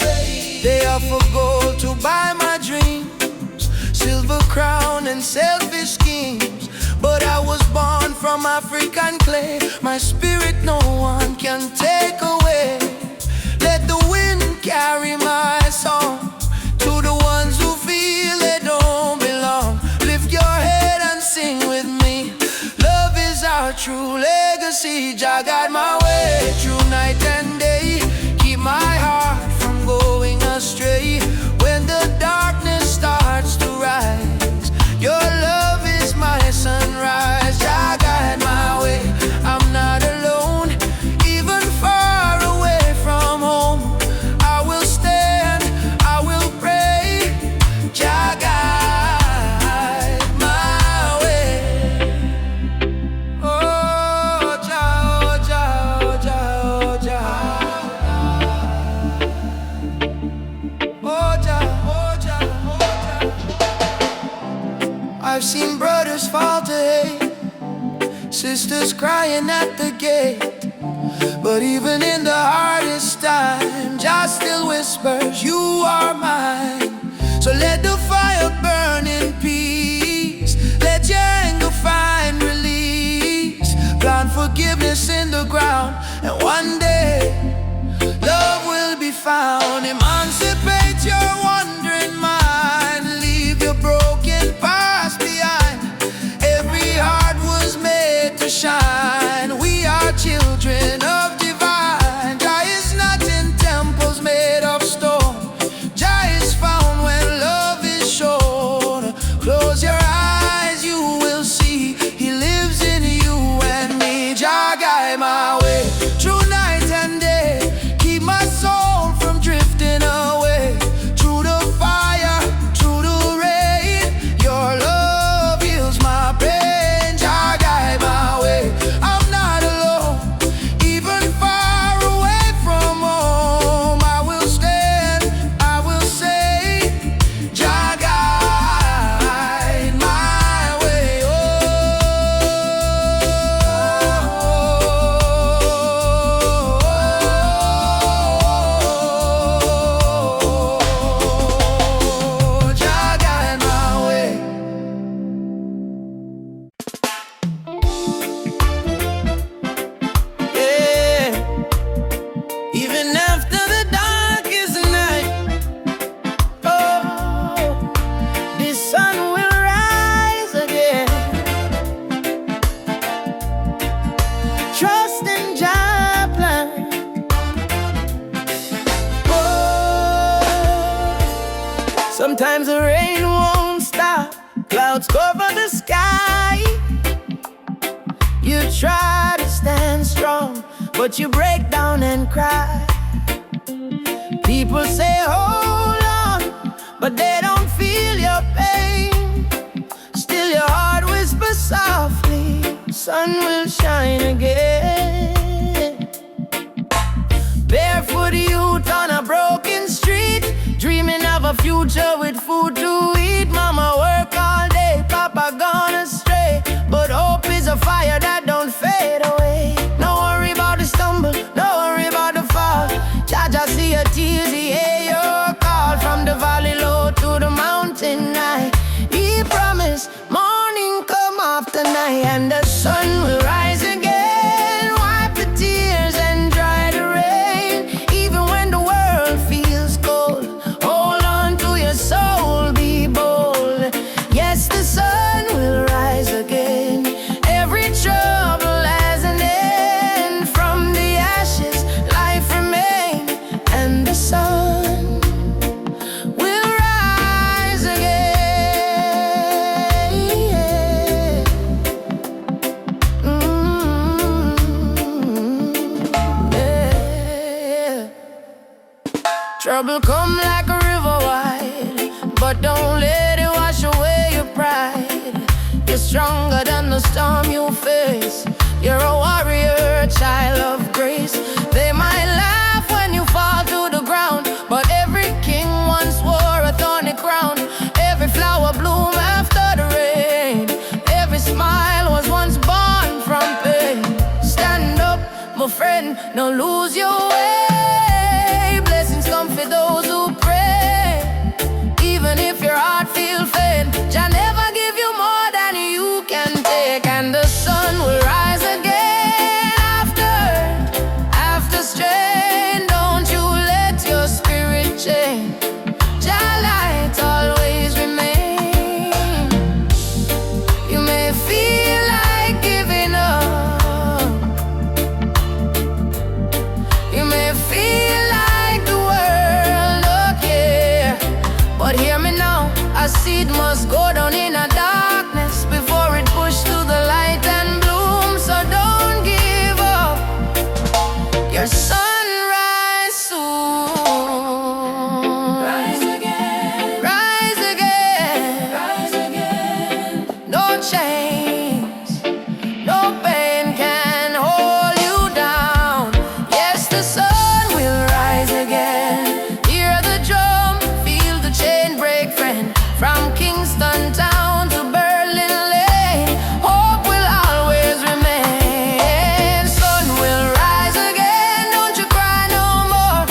S3: way. They offer gold to buy my dreams, silver crown and selfish schemes, but I was born from African clay. My spirit no one can take away. Let the wind carry my song to the ones who feel they don't belong. Lift your head and sing with me. Love is our true legacy. Jah guide my way through night and day. Keep my heart from going astray. When the darkness starts to rise, your love is my sunrise. Jah guide my way, I'm not alone. Even far away from home, I will stand, I will pray. Jah guide my way. Oh Jah, oh Jah, oh Jah, oh Jah. Oh Jah, oh Jah, oh Jah. I've seen brothers fall to hate, sisters crying at the gate, but even in the hardest time, Jah still whispers, you are mine. So let the fire burn in peace. Let your anger find release. Plant forgiveness in the ground, and one day love will be found. Emancipate your wandering mind. Leave your broken past behind. Every heart was made to shine. We are children of divine. Jah is not in temples made of stone. Jah is found when love is shown. Close your eyes, you will see He lives in you and me. Jah guide my way through night and day. Keep my soul from drifting away. Through the fire, through the rain, your love heals my pain. Jah guide my way, I'm not alone. Even far away from home, I will stand, I will say, Jah guide my way. Oh, Jah guide my way. Yeah. Even after the darkest night, oh, the sun will rise again. Trust in Jah plan. Oh, sometimes the rain won't stop. Clouds cover the sky. You try to stand strong, but you break down and cry. People say hold on, but they don't feel your pain. Still your heart whispers softly, sun will shine again. Barefoot youth on a broken street, dreaming of a future with food to eat. Mama work all day, Papa gone astray, but hope is a fire that don't fade away. No worry about the stumble, no worry about the fall. Jah Jah see your tears, He hear your call. From the valley low to the mountain high, He promised morning come after night, and the sun will rise again.
S1: Trouble come like a river wide, but don't let it wash away your pride. You're stronger than the storm you face. You're a warrior, a child of grace. They might laugh when you fall to the ground, but every king once wore a thorny crown. Every flower bloom after the rain. Every smile was once born from pain. Stand up, my friend, don't lose your way. Blessings come for those who pray. Even if your heart feels faint, Jah never give you more than you can take. And the sun will rise again after strain. Don't you let your spirit change. Jah light always remain. You may feel like giving up. You may feel like the world don't care. But hear me now, a seed must go down in a darkness before it push to the light and bloom. So don't give up. Your sunrise soon. Rise again, rise again, rise again. No chains, no pain can hold you down. Yes, the sun will rise again. Hear the drum, feel the chain break, friend. From Kingston town to Berlin Lane, hope will always remain. Sun will rise again, don't you cry no more.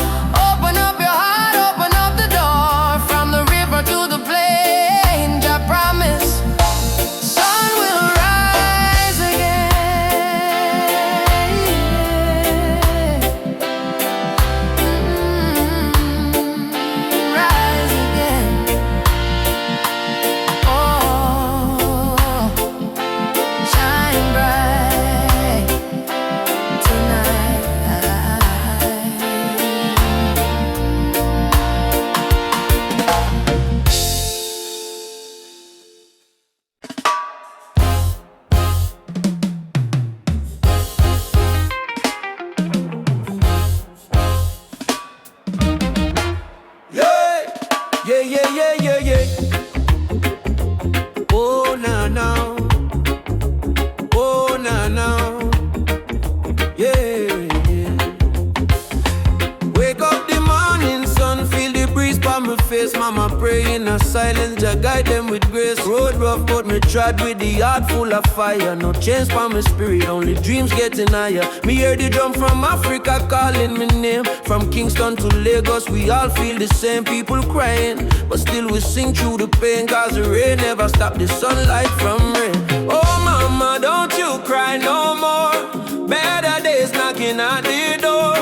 S1: Open up your heart, open up the door. From the river to the plain, Jah promise. Sun will rise again. Rise again. Oh, shine bright tonight.
S3: Yeah, yeah, yeah, yeah, yeah, yeah. Oh, na, na. Oh, na, na. Yeah, yeah. Wake up the morning sun, feel the breeze by my face. Mama pray in a silence, Jah guide them with grace. Road rough, but me trod with the heart full of fire. No change by my spirit, only dreams getting higher. Me hear the drum from Africa calling me name. From Kingston to Lagos, we all feel the same. People crying, but still we sing through the pain. Cause the rain never stop the sunlight from rain. Oh mama, don't you cry no more. Better days knocking at the door.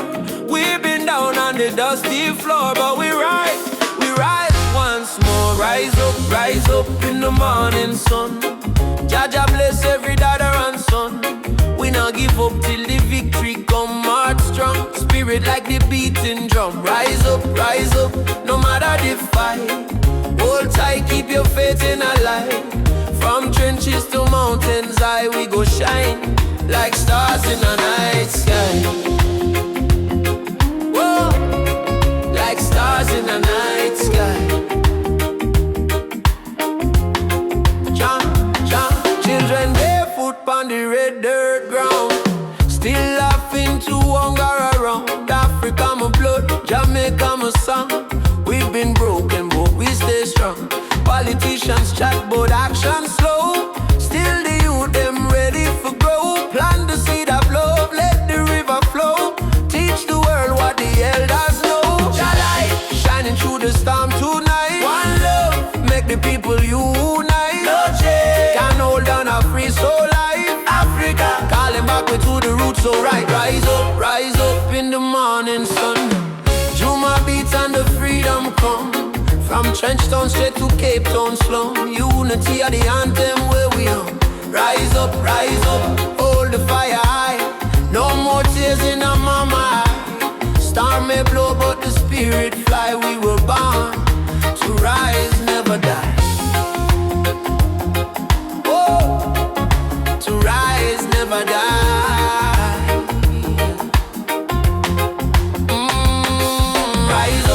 S3: We've been down on the dusty floor, but we rise once more. Rise up in the morning sun. Jah Jah bless every daughter and son. We not give up till the victory come. Heart strong, spirit like the beating drum. Rise up, no matter the fight. Hold tight, keep your faith in a light. From trenches to mountains high, we go shine like stars in a night sky. Whoa, like stars in a night sky. Children barefoot on the red dirt ground, still laughing to hunger around. Africa my blood, Jamaica my song. We've been broken but we stay strong. Politicians chat but action slow. Still the youth them ready for grow. Plant the seed of love, let the river flow. Teach the world what the elders know. Jah light shining through the storm tonight. One love, make the people unite. No change can hold on a free soul life. Africa calling back we to the roots, so right. Rise up in the morning sun. Juma beats and the freedom come. From Trenchtown straight to Cape Town slum. Unity are the anthem where we are. Rise up, hold the fire high. No more tears in a mama eye. Storm may blow but the spirit fly. We were born to rise, never die. Oh, to rise, never die. Rise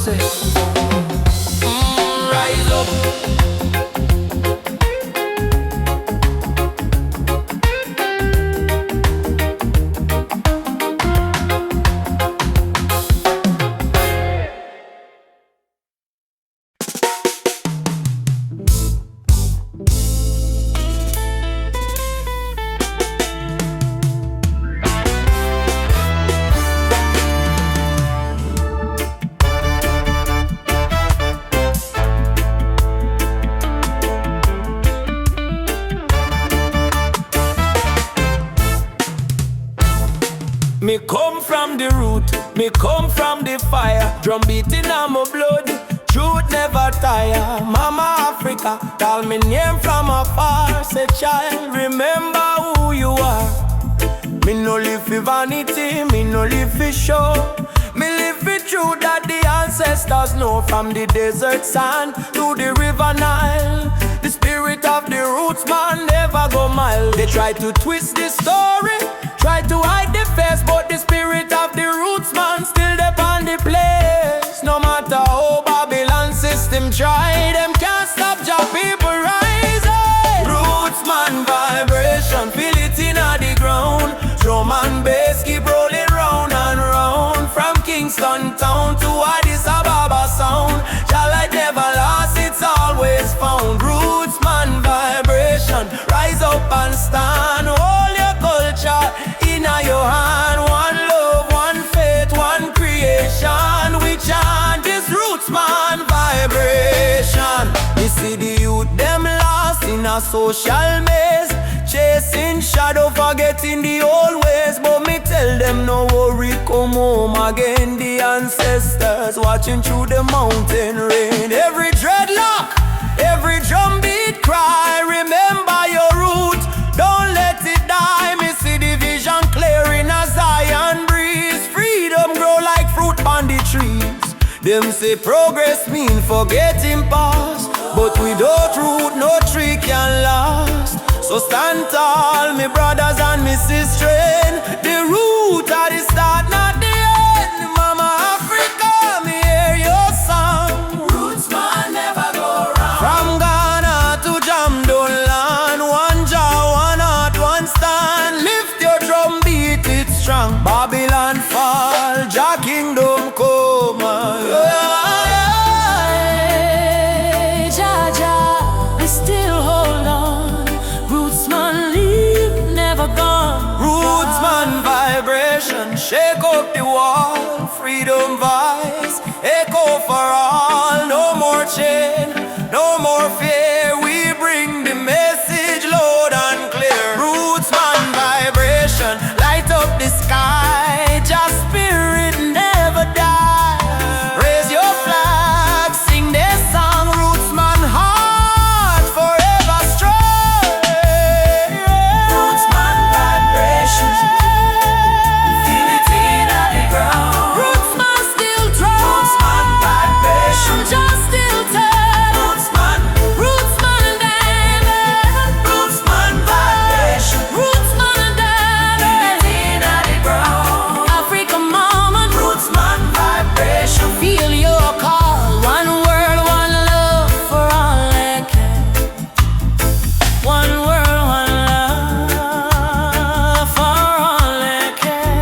S1: say, rise up.
S3: Me come from the root, me come from the fire. Drum beating on my blood, truth never tire. Mama Africa, call me name from afar. Say child, remember who you are. Me no live for vanity, me no live for show. Me live for truth that the ancestors know. From the desert sand to the river Nile, the spirit of the roots man never go mild. They try to twist the story, try to hide the face, but the spirit of the roots man still there on the place. No matter how Babylon system try, them can't stop your people rising. Roots man vibration, feel it in the ground. Drum and bass keep rolling round and round. From Kingston town to Addis Ababa sound, your light never lost, it's always found. Roots man vibration, rise up and stand. Hold your culture in your hand. One love, one faith, one creation. We chant this roots man vibration. You see the youth them lost in a social maze, chasing shadow, forgetting the old ways. But me tell them no worry, come home again. The ancestors watching through the mountain rain. Every dreadlock, every drum beat cry, remember your root, don't let it die. Me see the vision clear in a Zion breeze. Freedom grow like fruit on the trees. Them say progress mean forgetting past, but without root no tree can last. So stand tall, me brothers and me sisters. The root at the start, not the end. Mama Africa, me hear your song.
S1: Roots man never go wrong.
S3: From Ghana to Jamdoland, one jaw, one heart, one stand. Lift your drum beat, it's strong. Babylon fall, Jah kingdom come.
S2: Jah, Jah, we still hold on. Roots man leave, never gone.
S3: Roots man vibration, shake up the wall. Freedom voice, echo for all. No more chain, no more fear. We bring the message loud and clear. Roots man vibration, light up the sky. Just spirit never die. Raise your flag, sing their song. Roots man heart forever strong.
S1: Roots man vibration, feel it in the ground.
S2: Roots man still drum.
S1: Roots man vibration,
S2: Just still turn.
S1: roots man,
S2: Roots man and diamond.
S1: roots man vibration,
S2: Roots man and diamond.
S1: feel it in the ground.
S2: Africa mama,
S1: Roots man vibration,
S2: feel your call. One world, one love for all that can. One world, one love for all that can.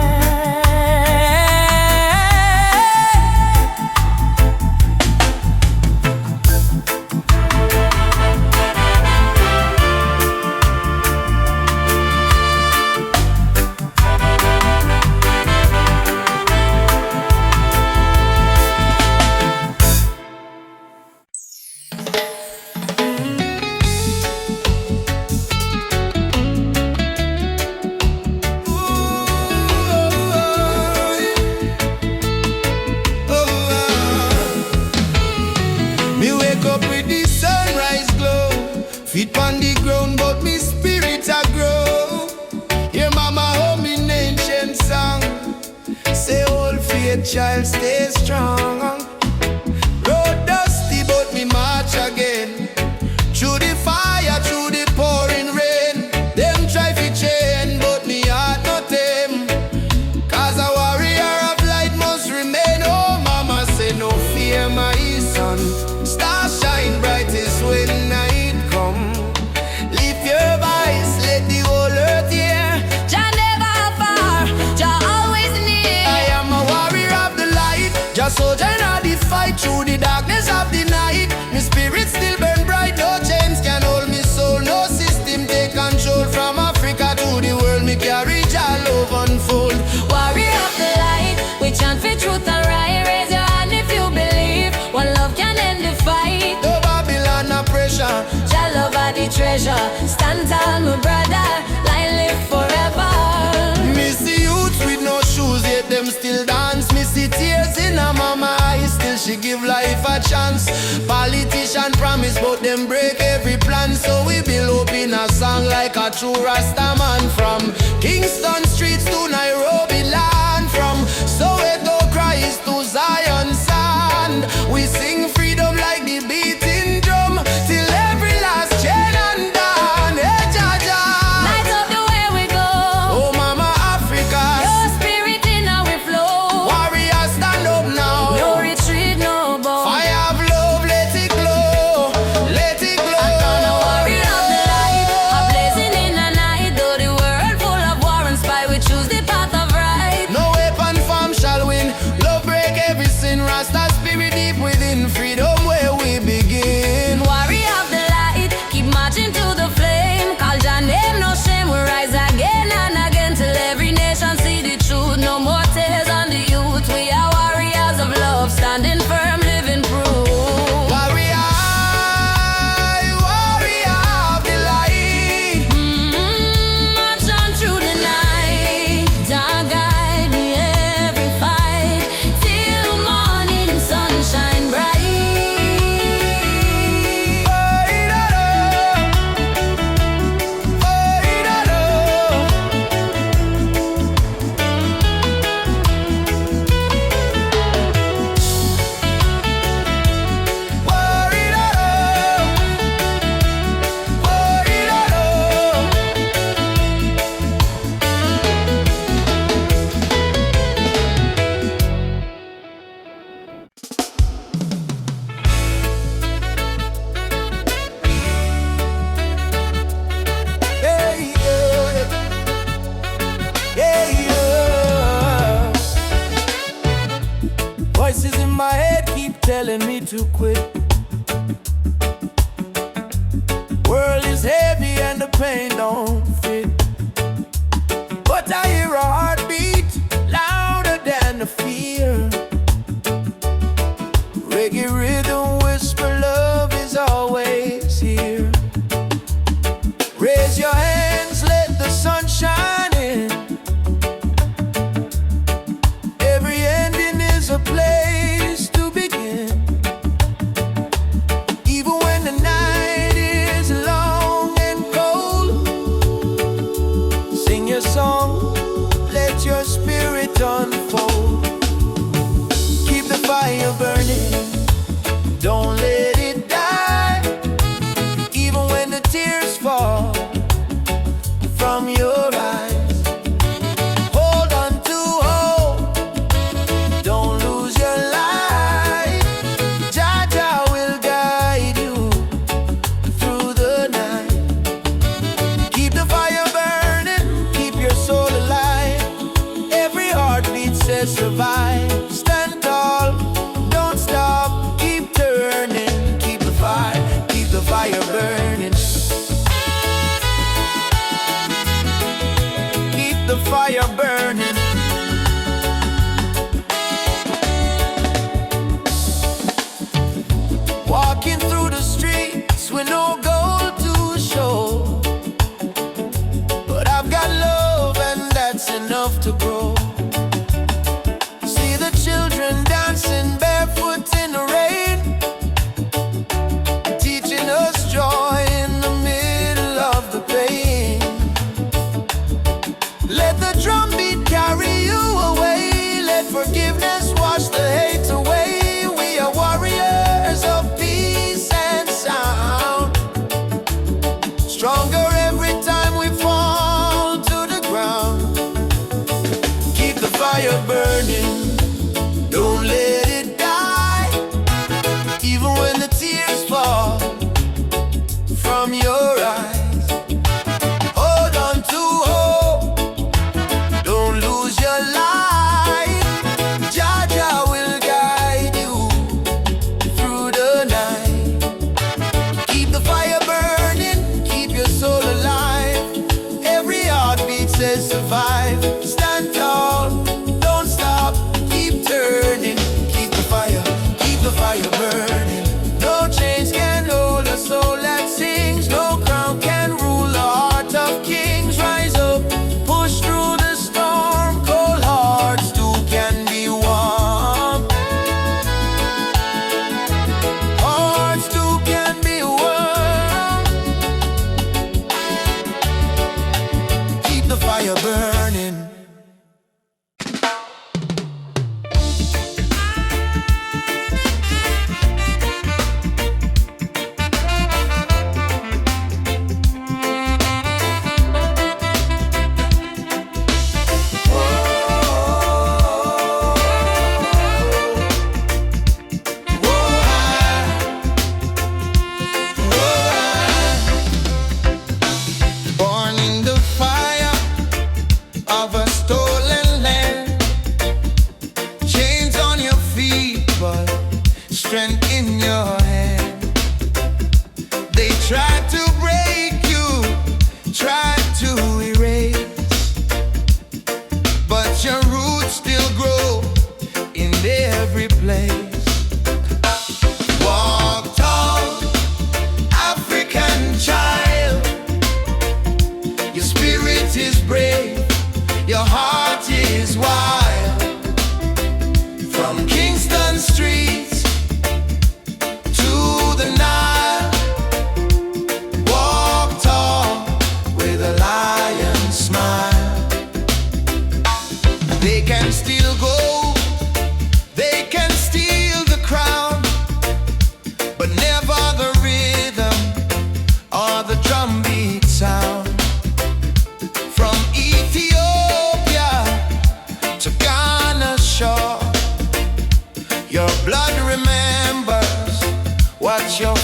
S3: Me wake up with the sunrise glow. Feet on the ground, but me spirit a grow. Hear mama hum in ancient song. Say old faith child stay strong. Road dusty, but me march again. Through the fire, through the pouring rain. Them try to chain, but me heart not them. Cause a warrior of light must remain. Oh mama say no fear
S2: treasure. Stand tall, my brother, line live forever.
S3: Me see youths with no shoes, yet them still dance. Me see tears in her mama eyes, still she give life a chance. Politician promise, but them break every plan. So we build up in a song like a true Rasta man. From Kingston streets to Nairobi land, from Soweto cries to Zion sand. We sing freedom like the beating drum, till every last chain undone. Hey, Jaja,
S2: Light up the way we go.
S3: oh Mama Africa,
S2: Your spirit in our flow.
S3: warrior stand up now.
S2: No retreat, no bow.
S3: Fire of love, let it glow, let it glow.
S2: I'm gonna warrior of the light, a blazing in the night. Though the world full of war and spy, we choose the path of right.
S3: No weapon form shall win. Love break every sin. Rasta spirit deep within. Freedom where we begin.
S2: Warrior of the light, keep marching to the flame. Call your name, no shame. We rise again and again till every nation see the truth. No more tears on the youth. We are warriors of love, standing firm, living proof.
S3: Warrior, warrior of the light.
S2: March on through the night. Jah guide me every fight till morning sunshine bright.
S3: Voices in my head keep telling me to quit. World is heavy and the pain don't fit. But I hear a heartbeat louder than the fear. Reggae rhythm whisper love is always here. Raise your hands, let the sun shine in. Every ending is a place to begin. Even when the night is long and cold,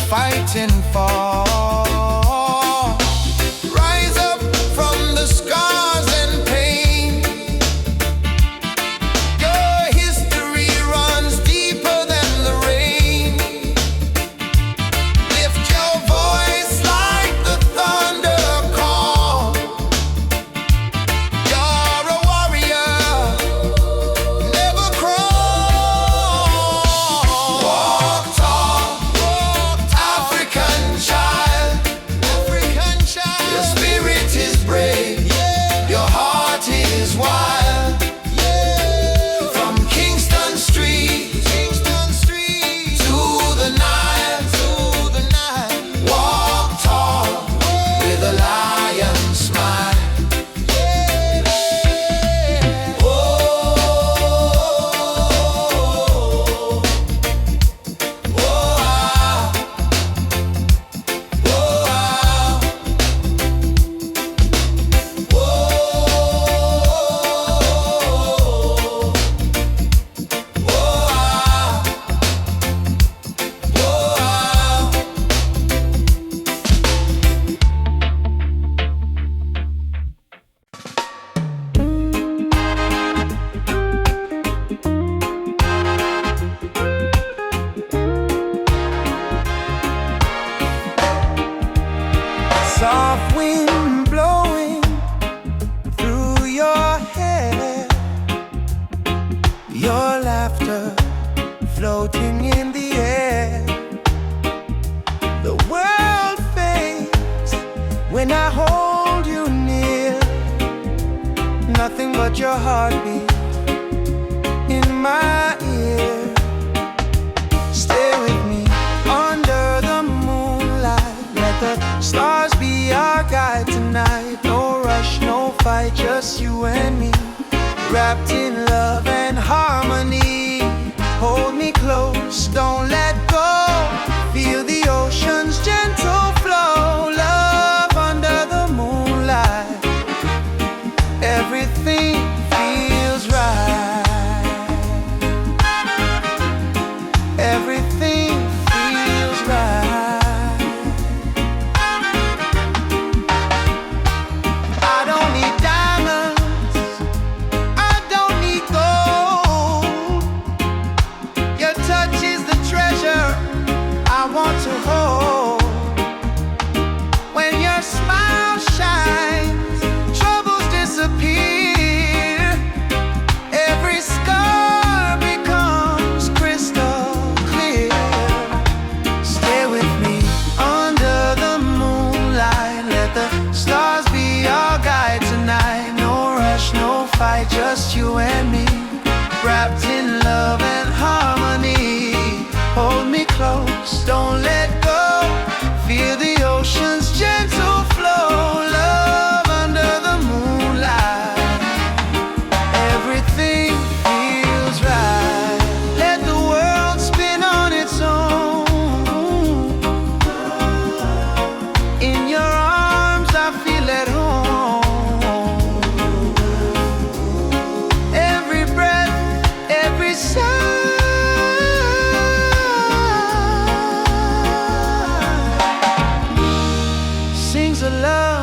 S3: fighting for. Rise up from the scars and pain. Your history runs deeper than the rain. Lift your voice like the thunder call. You're a warrior, never crawl. Walk tall, African child. Your spirit is brave, your heart is wild. From Kingston Street to the Nile, walk tall with a lion smile. Oh, ah, soft wind blowing through your hair, your laughter floating in the air. The world fades when I hold you near. Nothing but your heartbeat in my ear. Stay with me under the moonlight. Let the stars be our guide tonight. No rush, no fight, just you and me, wrapped in love and harmony. Hold me close, don't let go. Feel the ocean's gentle flow. Love under the moonlight. Everything feels right. Everything feels right. I don't need diamonds, I don't need gold. Your touch is the treasure I want to hold. When your smile shines, troubles disappear. Every scar becomes crystal clear. Stay with me under the moonlight. Let the stars be our guide tonight. No rush, no fight, just you and me, wrapped in love and harmony. Hold me close, don't let go. Feel the ocean's gentle flow. Love under the moonlight. Everything feels right. Let the world spin on its own. In your arms I feel at home. Every breath, every sigh sings a love